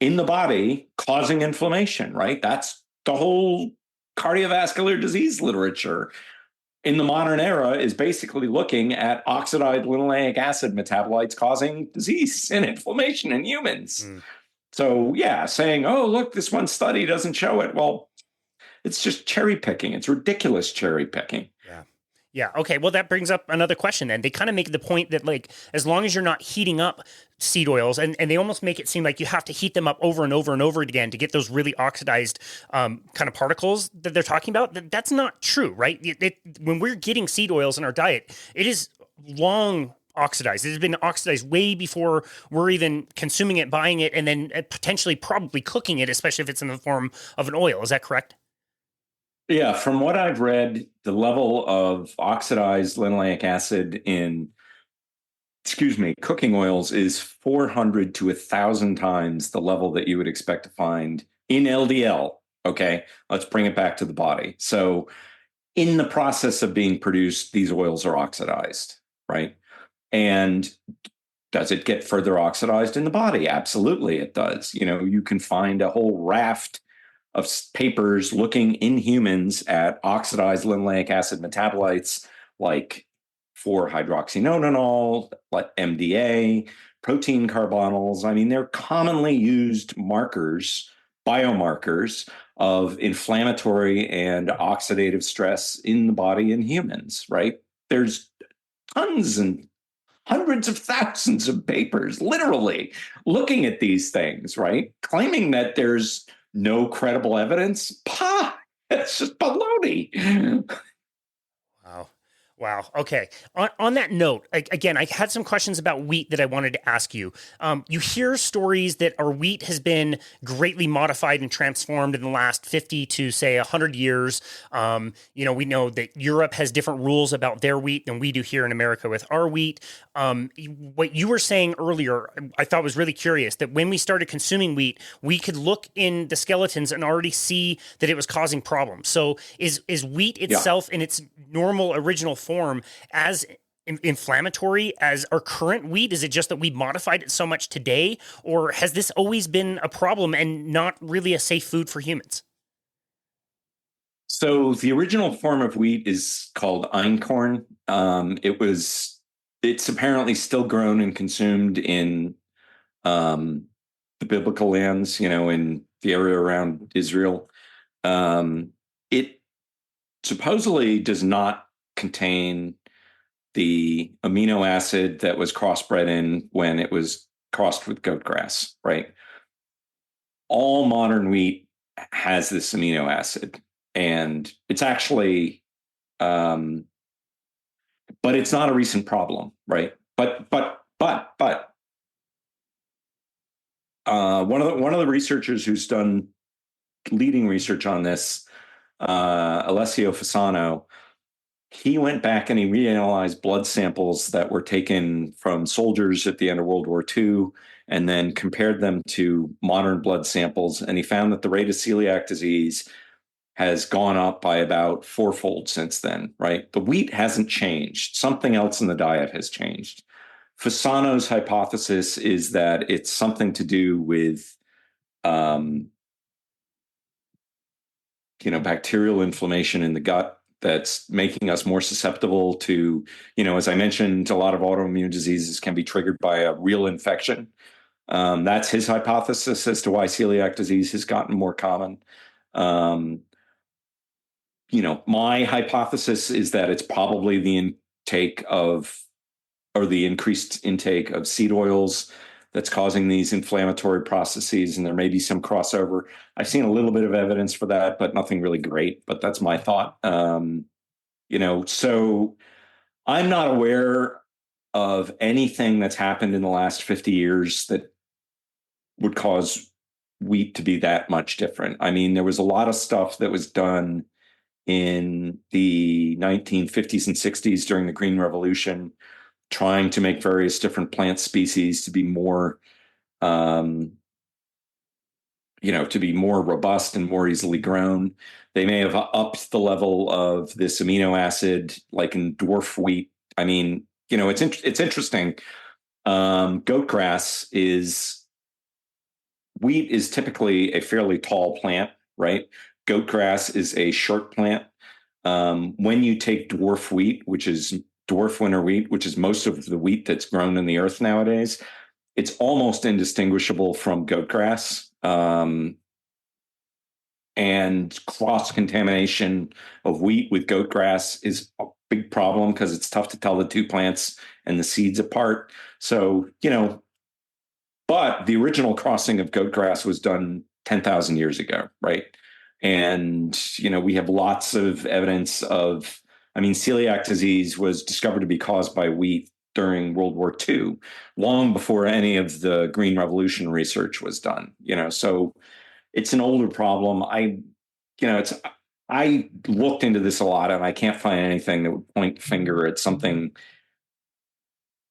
in the body causing inflammation, right? That's the whole cardiovascular disease literature in the modern era is basically looking at oxidized linoleic acid metabolites causing disease and inflammation in humans. Mm. So, yeah, saying, oh, look, this one study doesn't show it. Well, it's just cherry picking. It's ridiculous cherry picking. Yeah. Yeah. Okay. Well, that brings up another question then. They kind of make the point that, like, as long as you're not heating up seed oils, and they almost make it seem like you have to heat them up over and over and over again to get those really oxidized kind of particles that they're talking about. That's not true, right? When we're getting seed oils in our diet, it is long oxidized. It has been oxidized way before we're even consuming it, buying it, and then potentially probably cooking it, especially if it's in the form of an oil. Is that correct? Yeah, from what I've read, the level of oxidized linoleic acid in, cooking oils is 400 to 1,000 times the level that you would expect to find in LDL. Okay, let's bring it back to the body. So, in the process of being produced, these oils are oxidized, right? And does it get further oxidized in the body? Absolutely, it does. You can find a whole raft of papers looking in humans at oxidized linoleic acid metabolites like 4-hydroxynonenal, like MDA, protein carbonyls. I mean, they're commonly used markers, biomarkers of inflammatory and oxidative stress in the body in humans, right? There's tons and hundreds of thousands of papers, literally, looking at these things, right? Claiming that there's no credible evidence. Pah! It's just baloney. Wow. Wow. Okay. On that note, again, I had some questions about wheat that I wanted to ask you. You hear stories that our wheat has been greatly modified and transformed in the last 50 to, say, 100 years. We know that Europe has different rules about their wheat than we do here in America with our wheat. What you were saying earlier, I thought was really curious, that when we started consuming wheat, we could look in the skeletons and already see that it was causing problems. So is wheat itself in its normal original form as inflammatory as our current wheat? Is it just that we modified it so much today, or has this always been a problem and not really a safe food for humans? So the original form of wheat is called einkorn. It's apparently still grown and consumed in the biblical lands, in the area around Israel. It supposedly does not contain the amino acid that was crossbred in when it was crossed with goat grass, right? All modern wheat has this amino acid, and it's actually, but it's not a recent problem, right? But one of the researchers who's done leading research on this, Alessio Fasano, he went back and he reanalyzed blood samples that were taken from soldiers at the end of World War II and then compared them to modern blood samples. And he found that the rate of celiac disease has gone up by about fourfold since then, right? The wheat hasn't changed. Something else in the diet has changed. Fasano's hypothesis is that it's something to do with bacterial inflammation in the gut that's making us more susceptible to, as I mentioned, a lot of autoimmune diseases can be triggered by a real infection. That's his hypothesis as to why celiac disease has gotten more common. My hypothesis is that it's probably the increased intake of seed oils that's causing these inflammatory processes, and there may be some crossover. I've seen a little bit of evidence for that, but nothing really great. But that's my thought. So I'm not aware of anything that's happened in the last 50 years that would cause wheat to be that much different. I mean, there was a lot of stuff that was done in the 1950s and 60s during the Green Revolution, trying to make various different plant species to be more, to be more robust and more easily grown. They may have upped the level of this amino acid, like in dwarf wheat. I mean, it's interesting. Goat grass is wheat is typically a fairly tall plant, right? Goat grass is a short plant. When you take dwarf wheat, which is dwarf winter wheat, which is most of the wheat that's grown in the earth nowadays, it's almost indistinguishable from goat grass. And cross-contamination of wheat with goat grass is a big problem because it's tough to tell the two plants and the seeds apart. So, but the original crossing of goat grass was done 10,000 years ago, right? And, we have lots of evidence of, celiac disease was discovered to be caused by wheat during World War II, long before any of the Green Revolution research was done, so it's an older problem. I looked into this a lot and I can't find anything that would point the finger at something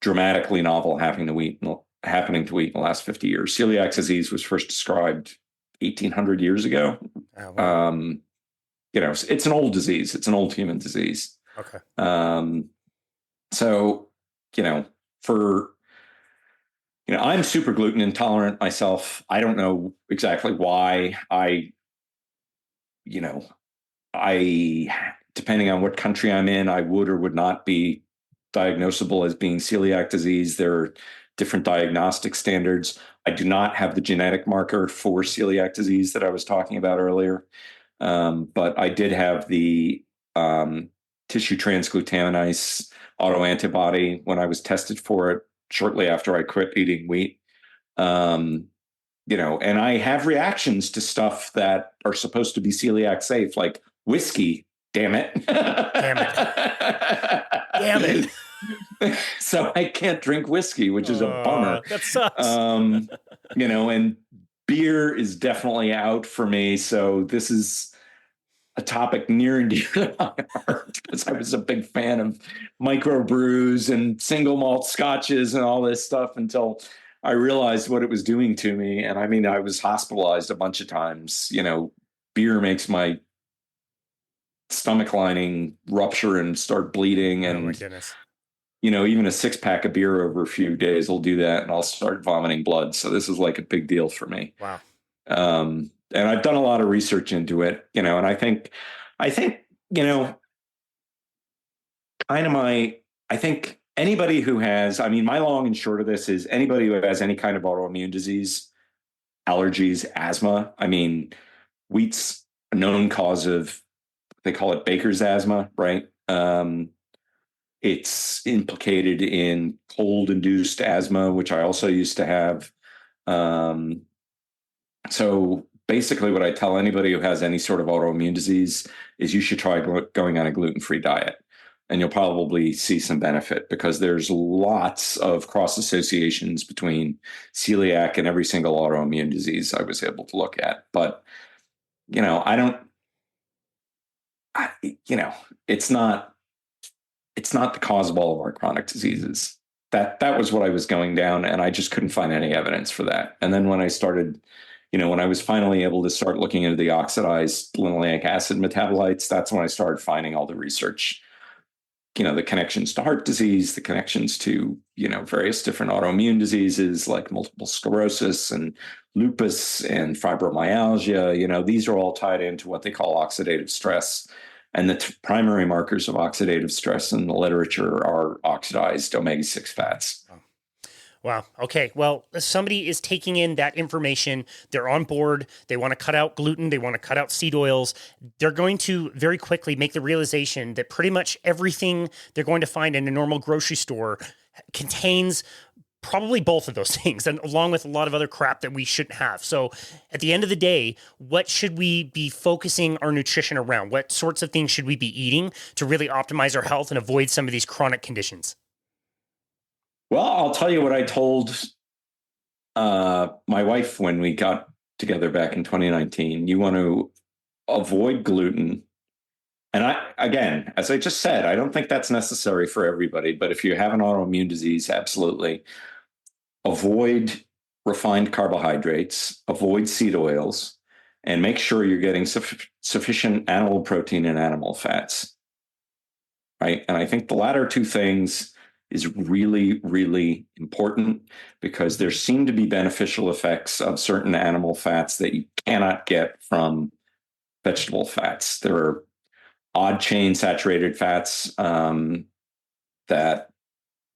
dramatically novel happening to wheat in the last 50 years. Celiac disease was first described 1800 years ago. Oh, wow. It's an old disease. It's an old human disease. Okay. So, I'm super gluten intolerant myself. I don't know exactly why. Depending on what country I'm in, I would or would not be diagnosable as being celiac disease. There are different diagnostic standards. I do not have the genetic marker for celiac disease that I was talking about earlier. But I did have the tissue transglutaminase autoantibody when I was tested for it shortly after I quit eating wheat. And I have reactions to stuff that are supposed to be celiac safe, like whiskey. Damn it. Damn it. Damn it. So I can't drink whiskey, which is a bummer. That sucks. And beer is definitely out for me. So this is a topic near and dear to my heart because I was a big fan of microbrews and single malt scotches and all this stuff until I realized what it was doing to me. And I was hospitalized a bunch of times. Beer makes my stomach lining rupture and start bleeding. And, oh my goodness. Even a 6-pack of beer over a few days will do that and I'll start vomiting blood. So this is like a big deal for me. Wow. And I've done a lot of research into it, and I think, I think anybody who has, my long and short of this is anybody who has any kind of autoimmune disease, allergies, asthma. Wheat's a known cause of, they call it baker's asthma, right? It's implicated in cold-induced asthma, which I also used to have. So basically what I tell anybody who has any sort of autoimmune disease is you should try going on a gluten-free diet. And you'll probably see some benefit because there's lots of cross associations between celiac and every single autoimmune disease I was able to look at. But, it's not the cause of all of our chronic diseases. That was what I was going down, and I just couldn't find any evidence for that. And then when I started, when I was finally able to start looking into the oxidized linoleic acid metabolites, that's when I started finding all the research, the connections to heart disease, the connections to, various different autoimmune diseases like multiple sclerosis and lupus and fibromyalgia. These are all tied into what they call oxidative stress. And the primary markers of oxidative stress in the literature are oxidized omega-6 fats. Wow. Okay. Well, somebody is taking in that information. They're on board. They want to cut out gluten. They want to cut out seed oils. They're going to very quickly make the realization that pretty much everything they're going to find in a normal grocery store contains probably both of those things, and along with a lot of other crap that we shouldn't have. So at the end of the day, what should we be focusing our nutrition around? What sorts of things should we be eating to really optimize our health and avoid some of these chronic conditions? Well, I'll tell you what I told my wife when we got together back in 2019. You want to avoid gluten. And again, as I just said, I don't think that's necessary for everybody, but if you have an autoimmune disease, absolutely. Avoid refined carbohydrates, avoid seed oils, and make sure you're getting sufficient animal protein and animal fats. Right. And I think the latter two things is really, really important because there seem to be beneficial effects of certain animal fats that you cannot get from vegetable fats. There are odd chain saturated fats that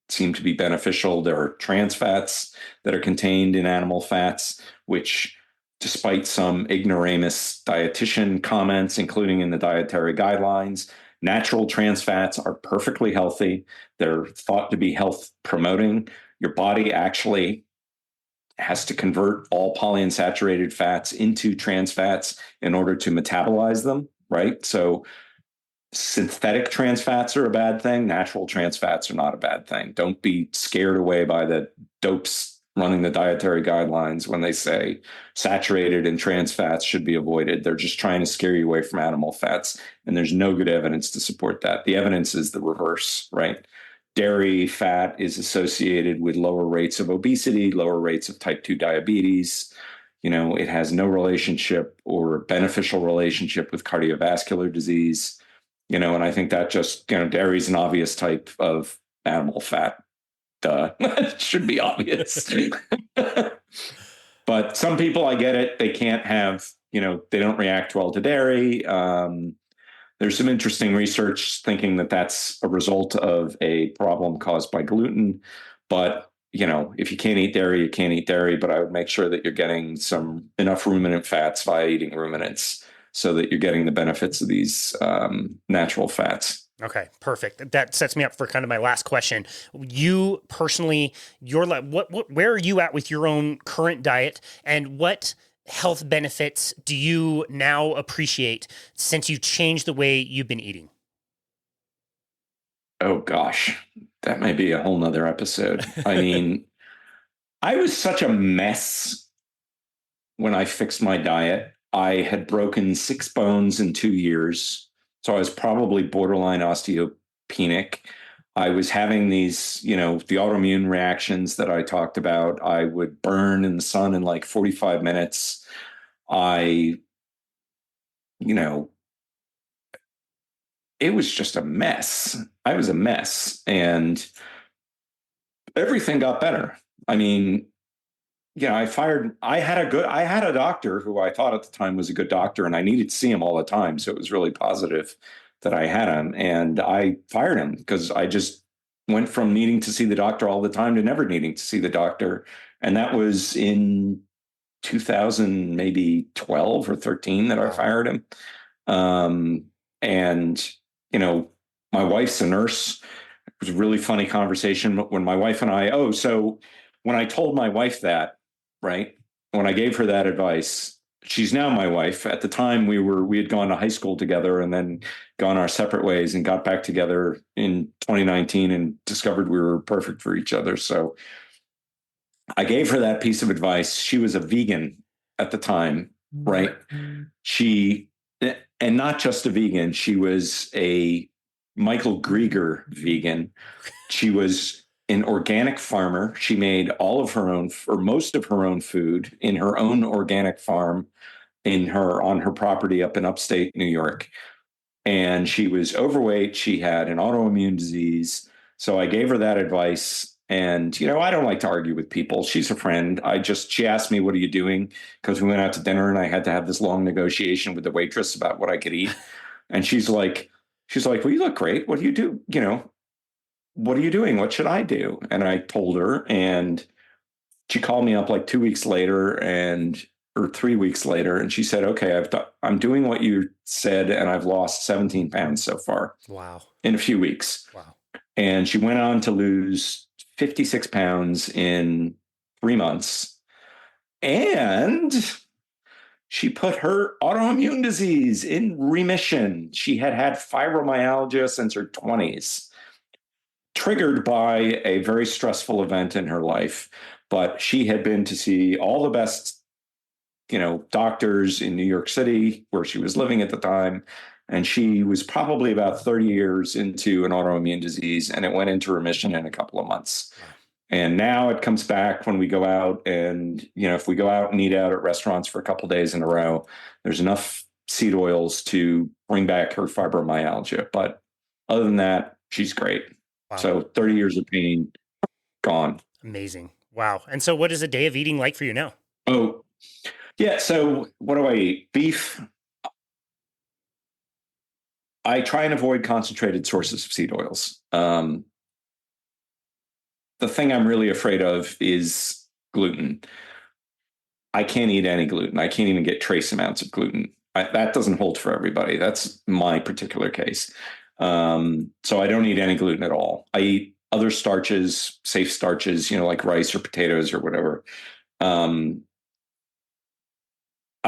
seem to be beneficial. There are trans fats that are contained in animal fats, which, despite some ignoramus dietitian comments, including in the dietary guidelines, natural trans fats are perfectly healthy. They're thought to be health promoting. Your body actually has to convert all polyunsaturated fats into trans fats in order to metabolize them, right? So synthetic trans fats are a bad thing. Natural trans fats are not a bad thing. Don't be scared away by the dopes running the dietary guidelines when they say saturated and trans fats should be avoided. They're just trying to scare you away from animal fats. And there's no good evidence to support that. The evidence is the reverse, right? Dairy fat is associated with lower rates of obesity, lower rates of type 2 diabetes. It has no relationship or beneficial relationship with cardiovascular disease. And I think that just, dairy is an obvious type of animal fat. Duh. It should be obvious. But some people, I get it. They can't have, they don't react well to dairy. There's some interesting research thinking that that's a result of a problem caused by gluten. But, if you can't eat dairy, you can't eat dairy. But I would make sure that you're getting enough ruminant fats via eating ruminants, so that you're getting the benefits of these natural fats. Okay, perfect. That sets me up for kind of my last question. You personally, where are you at with your own current diet, and what health benefits do you now appreciate since you've changed the way you've been eating? Oh gosh, that might be a whole nother episode. I mean, I was such a mess when I fixed my diet. I had broken 6 bones in 2 years. So I was probably borderline osteopenic. I was having these, the autoimmune reactions that I talked about. I would burn in the sun in like 45 minutes. It was just a mess. I was a mess, and everything got better. I mean, I had a doctor who I thought at the time was a good doctor, and I needed to see him all the time. So it was really positive that I had him, and I fired him because I just went from needing to see the doctor all the time to never needing to see the doctor. And that was in 2000, maybe 12 or 13 that I fired him. And, my wife's a nurse. It was a really funny conversation when my wife and so when I told my wife that, right, when I gave her that advice, she's now my wife. At the time we had gone to high school together and then gone our separate ways and got back together in 2019 and discovered we were perfect for each other. So I gave her that piece of advice. She was a vegan at the time, right? And not just a vegan, she was a Michael Grieger vegan. She was an organic farmer. She made all of her own, or most of her own food in her own organic farm on her property up in upstate New York. And she was overweight. She had an autoimmune disease. So I gave her that advice. And, I don't like to argue with people. She's a friend. She asked me, what are you doing? Because we went out to dinner and I had to have this long negotiation with the waitress about what I could eat. And she's like, well, you look great. What do you do? What are you doing? What should I do? And I told her, and she called me up like 2 weeks later or 3 weeks later. And she said, okay, I'm doing what you said. And I've lost 17 pounds so far. Wow. In a few weeks. Wow. And she went on to lose 56 pounds in 3 months. And she put her autoimmune disease in remission. She had fibromyalgia since her 20s. triggered by a very stressful event in her life. But she had been to see all the best, doctors in New York City, where she was living at the time. And she was probably about 30 years into an autoimmune disease, and it went into remission in a couple of months. Wow. And now it comes back when we go out and, if we go out and eat out at restaurants for a couple of days in a row, there's enough seed oils to bring back her fibromyalgia. But other than that, she's great. Wow. So 30 years of pain gone. Amazing. Wow. And so what is a day of eating like for you now? Oh, yeah. So what do I eat? Beef. I try and avoid concentrated sources of seed oils. The thing I'm really afraid of is gluten. I can't eat any gluten. I can't even get trace amounts of gluten. That doesn't hold for everybody. That's my particular case. So I don't eat any gluten at all. I eat other starches, safe starches, like rice or potatoes or whatever. I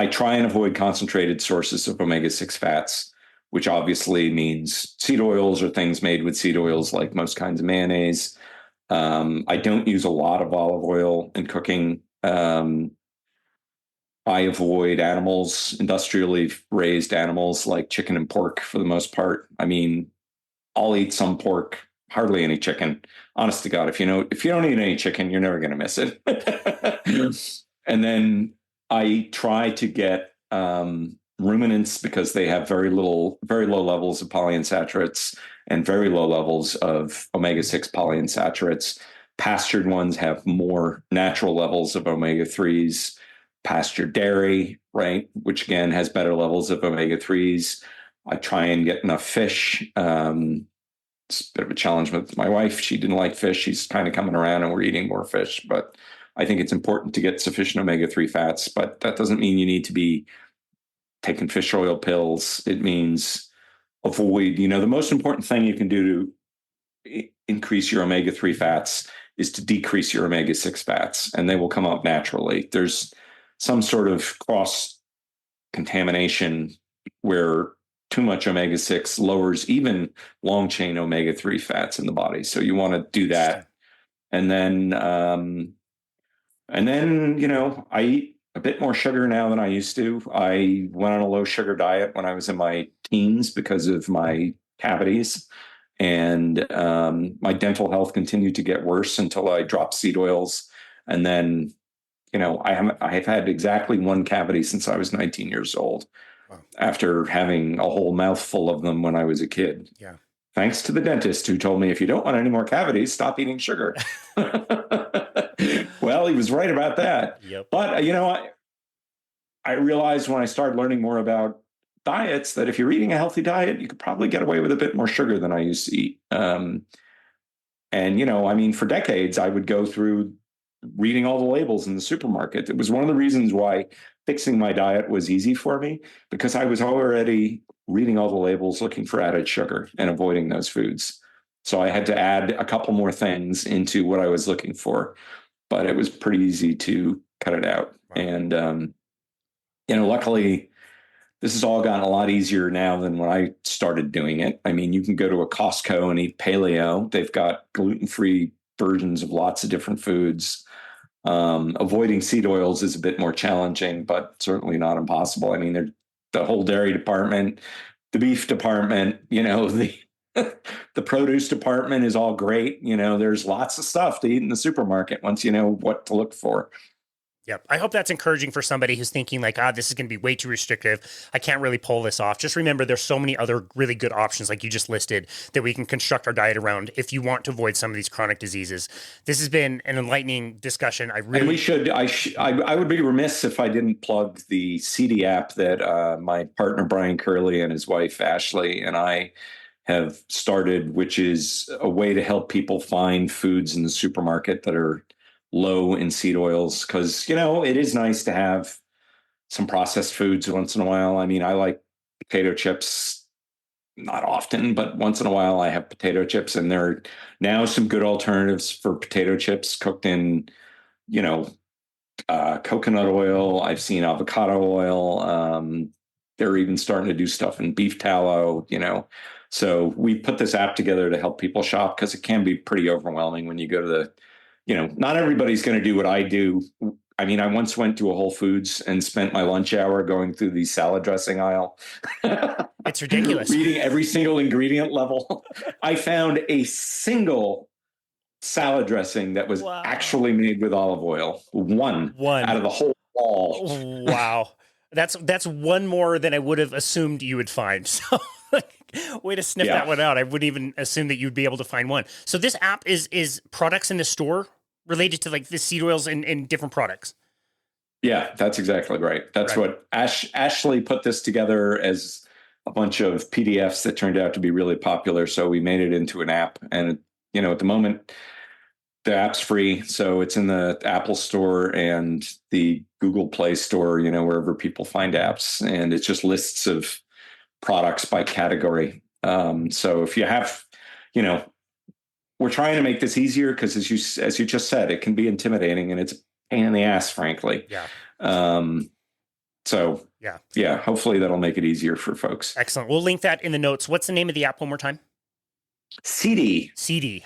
try and avoid concentrated sources of omega-6 fats, which obviously means seed oils or things made with seed oils, like most kinds of mayonnaise. I don't use a lot of olive oil in cooking. I avoid animals, industrially raised animals like chicken and pork for the most part. I mean, I'll eat some pork, hardly any chicken. Honest to God, if you don't eat any chicken, you're never going to miss it. And then I try to get ruminants because they have very low levels of polyunsaturates and very low levels of omega-6 polyunsaturates. Pastured ones have more natural levels of omega-3s. Pastured dairy, right, which again has better levels of omega-3s. I try and get enough fish. It's a bit of a challenge with my wife. She didn't like fish. She's kind of coming around and we're eating more fish, but I think it's important to get sufficient omega-3 fats, but that doesn't mean you need to be taking fish oil pills. It means avoid, the most important thing you can do to increase your omega-3 fats is to decrease your omega-6 fats, and they will come up naturally. There's some sort of cross contamination where too much omega-6 lowers even long chain omega-3 fats in the body. So you want to do that. And then, I eat a bit more sugar now than I used to. I went on a low sugar diet when I was in my teens because of my cavities. And my dental health continued to get worse until I dropped seed oils. And then, I have had exactly one cavity since I was 19 years old. Wow. After having a whole mouthful of them when I was a kid. Yeah. Thanks to the dentist who told me, if you don't want any more cavities, stop eating sugar. Well, he was right about that. Yep. But, I realized when I started learning more about diets that if you're eating a healthy diet, you could probably get away with a bit more sugar than I used to eat. And, for decades, I would go through reading all the labels in the supermarket. It was one of the reasons why fixing my diet was easy for me, because I was already reading all the labels, looking for added sugar and avoiding those foods. So I had to add a couple more things into what I was looking for, but it was pretty easy to cut it out. Wow. And, luckily this has all gotten a lot easier now than when I started doing it. I mean, you can go to a Costco and eat paleo. They've got gluten-free versions of lots of different foods. Avoiding seed oils is a bit more challenging, but certainly not impossible. I mean, the whole dairy department, the beef department, the produce department is all great. There's lots of stuff to eat in the supermarket once you know what to look for. Yep. I hope that's encouraging for somebody who's thinking like, this is going to be way too restrictive. I can't really pull this off. Just remember, there's so many other really good options, like you just listed, that we can construct our diet around if you want to avoid some of these chronic diseases. This has been an enlightening discussion. I would be remiss if I didn't plug the CD app that my partner, Brian Curley, and his wife, Ashley, and I have started, which is a way to help people find foods in the supermarket that are low in seed oils, because it is nice to have some processed foods once in a while. I mean, I like potato chips, not often, but once in a while I have potato chips, and there are now some good alternatives for potato chips cooked in coconut oil. I've seen avocado oil. They're even starting to do stuff in beef tallow, So we put this app together to help people shop because it can be pretty overwhelming when you go to not everybody's going to do what I do. I mean, I once went to a Whole Foods and spent my lunch hour going through the salad dressing aisle. It's ridiculous. Reading every single ingredient level. I found a single salad dressing that was actually made with olive oil. One out of the whole ball. Wow. That's one more than I would have assumed you would find. So way to sniff that one out. I wouldn't even assume that you'd be able to find one. So this app is products in the store related to like the seed oils and different products. Yeah, that's exactly right. That's what Ashley put this together as a bunch of PDFs that turned out to be really popular. So we made it into an app, and at the moment the app's free. So it's in the Apple Store and the Google Play Store, wherever people find apps, and it's just lists of products by category. So if you have, we're trying to make this easier because as you just said, it can be intimidating and it's a pain in the ass, frankly. Yeah. Hopefully that'll make it easier for folks. Excellent. We'll link that in the notes. What's the name of the app one more time? Seedy.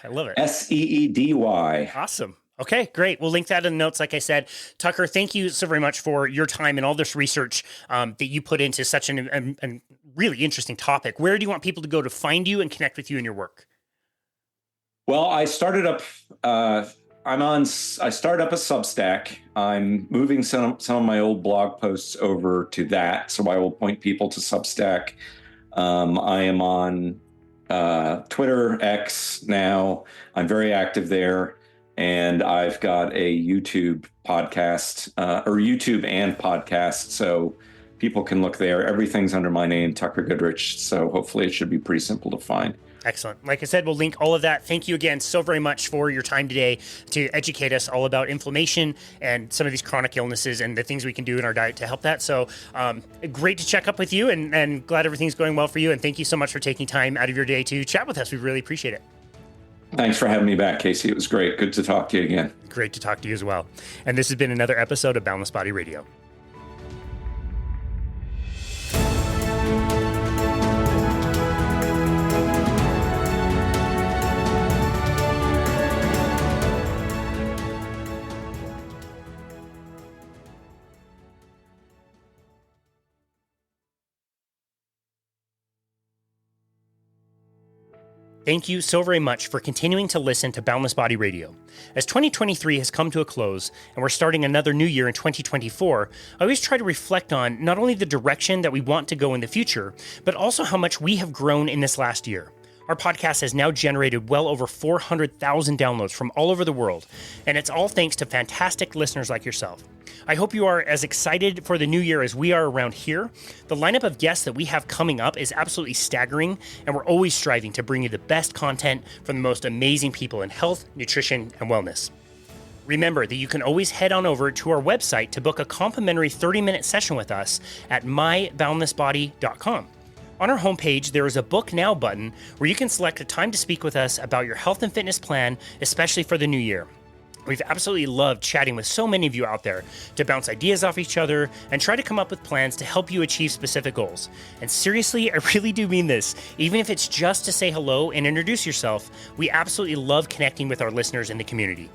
I love it. Seedy. Awesome. Okay, great. We'll link that in the notes, like I said. Tucker, thank you so very much for your time and all this research that you put into such a really interesting topic. Where do you want people to go to find you and connect with you and your work? Well, I started up. I started up a Substack. I'm moving some of my old blog posts over to that, so I will point people to Substack. I am on Twitter, X now. I'm very active there. And I've got a YouTube podcast, or YouTube and podcast. So people can look there. Everything's under my name, Tucker Goodrich. So hopefully it should be pretty simple to find. Excellent. Like I said, we'll link all of that. Thank you again so very much for your time today to educate us all about inflammation and some of these chronic illnesses and the things we can do in our diet to help that. So great to check up with you and glad everything's going well for you. And thank you so much for taking time out of your day to chat with us. We really appreciate it. Thanks for having me back, Casey. It was great. Good to talk to you again. Great to talk to you as well. And this has been another episode of Boundless Body Radio. Thank you so very much for continuing to listen to Boundless Body Radio. As 2023 has come to a close and we're starting another new year in 2024, I always try to reflect on not only the direction that we want to go in the future, but also how much we have grown in this last year. Our podcast has now generated well over 400,000 downloads from all over the world, and it's all thanks to fantastic listeners like yourself. I hope you are as excited for the new year as we are around here. The lineup of guests that we have coming up is absolutely staggering, and we're always striving to bring you the best content from the most amazing people in health, nutrition, and wellness. Remember that you can always head on over to our website to book a complimentary 30-minute session with us at myboundlessbody.com. On our homepage, there is a Book Now button where you can select a time to speak with us about your health and fitness plan, especially for the new year. We've absolutely loved chatting with so many of you out there to bounce ideas off each other and try to come up with plans to help you achieve specific goals. And seriously, I really do mean this. Even if it's just to say hello and introduce yourself, we absolutely love connecting with our listeners in the community.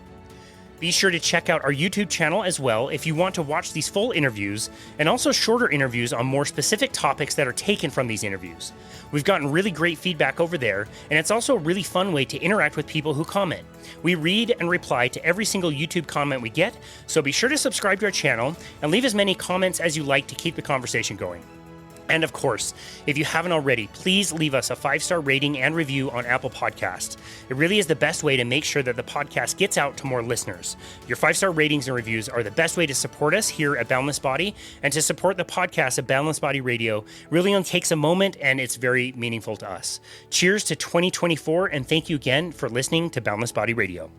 Be sure to check out our YouTube channel as well if you want to watch these full interviews and also shorter interviews on more specific topics that are taken from these interviews. We've gotten really great feedback over there, and it's also a really fun way to interact with people who comment. We read and reply to every single YouTube comment we get, so be sure to subscribe to our channel and leave as many comments as you like to keep the conversation going. And of course, if you haven't already, please leave us a 5-star rating and review on Apple Podcasts. It really is the best way to make sure that the podcast gets out to more listeners. Your 5-star ratings and reviews are the best way to support us here at Boundless Body, and to support the podcast of Boundless Body Radio really only takes a moment, and it's very meaningful to us. Cheers to 2024, and thank you again for listening to Boundless Body Radio.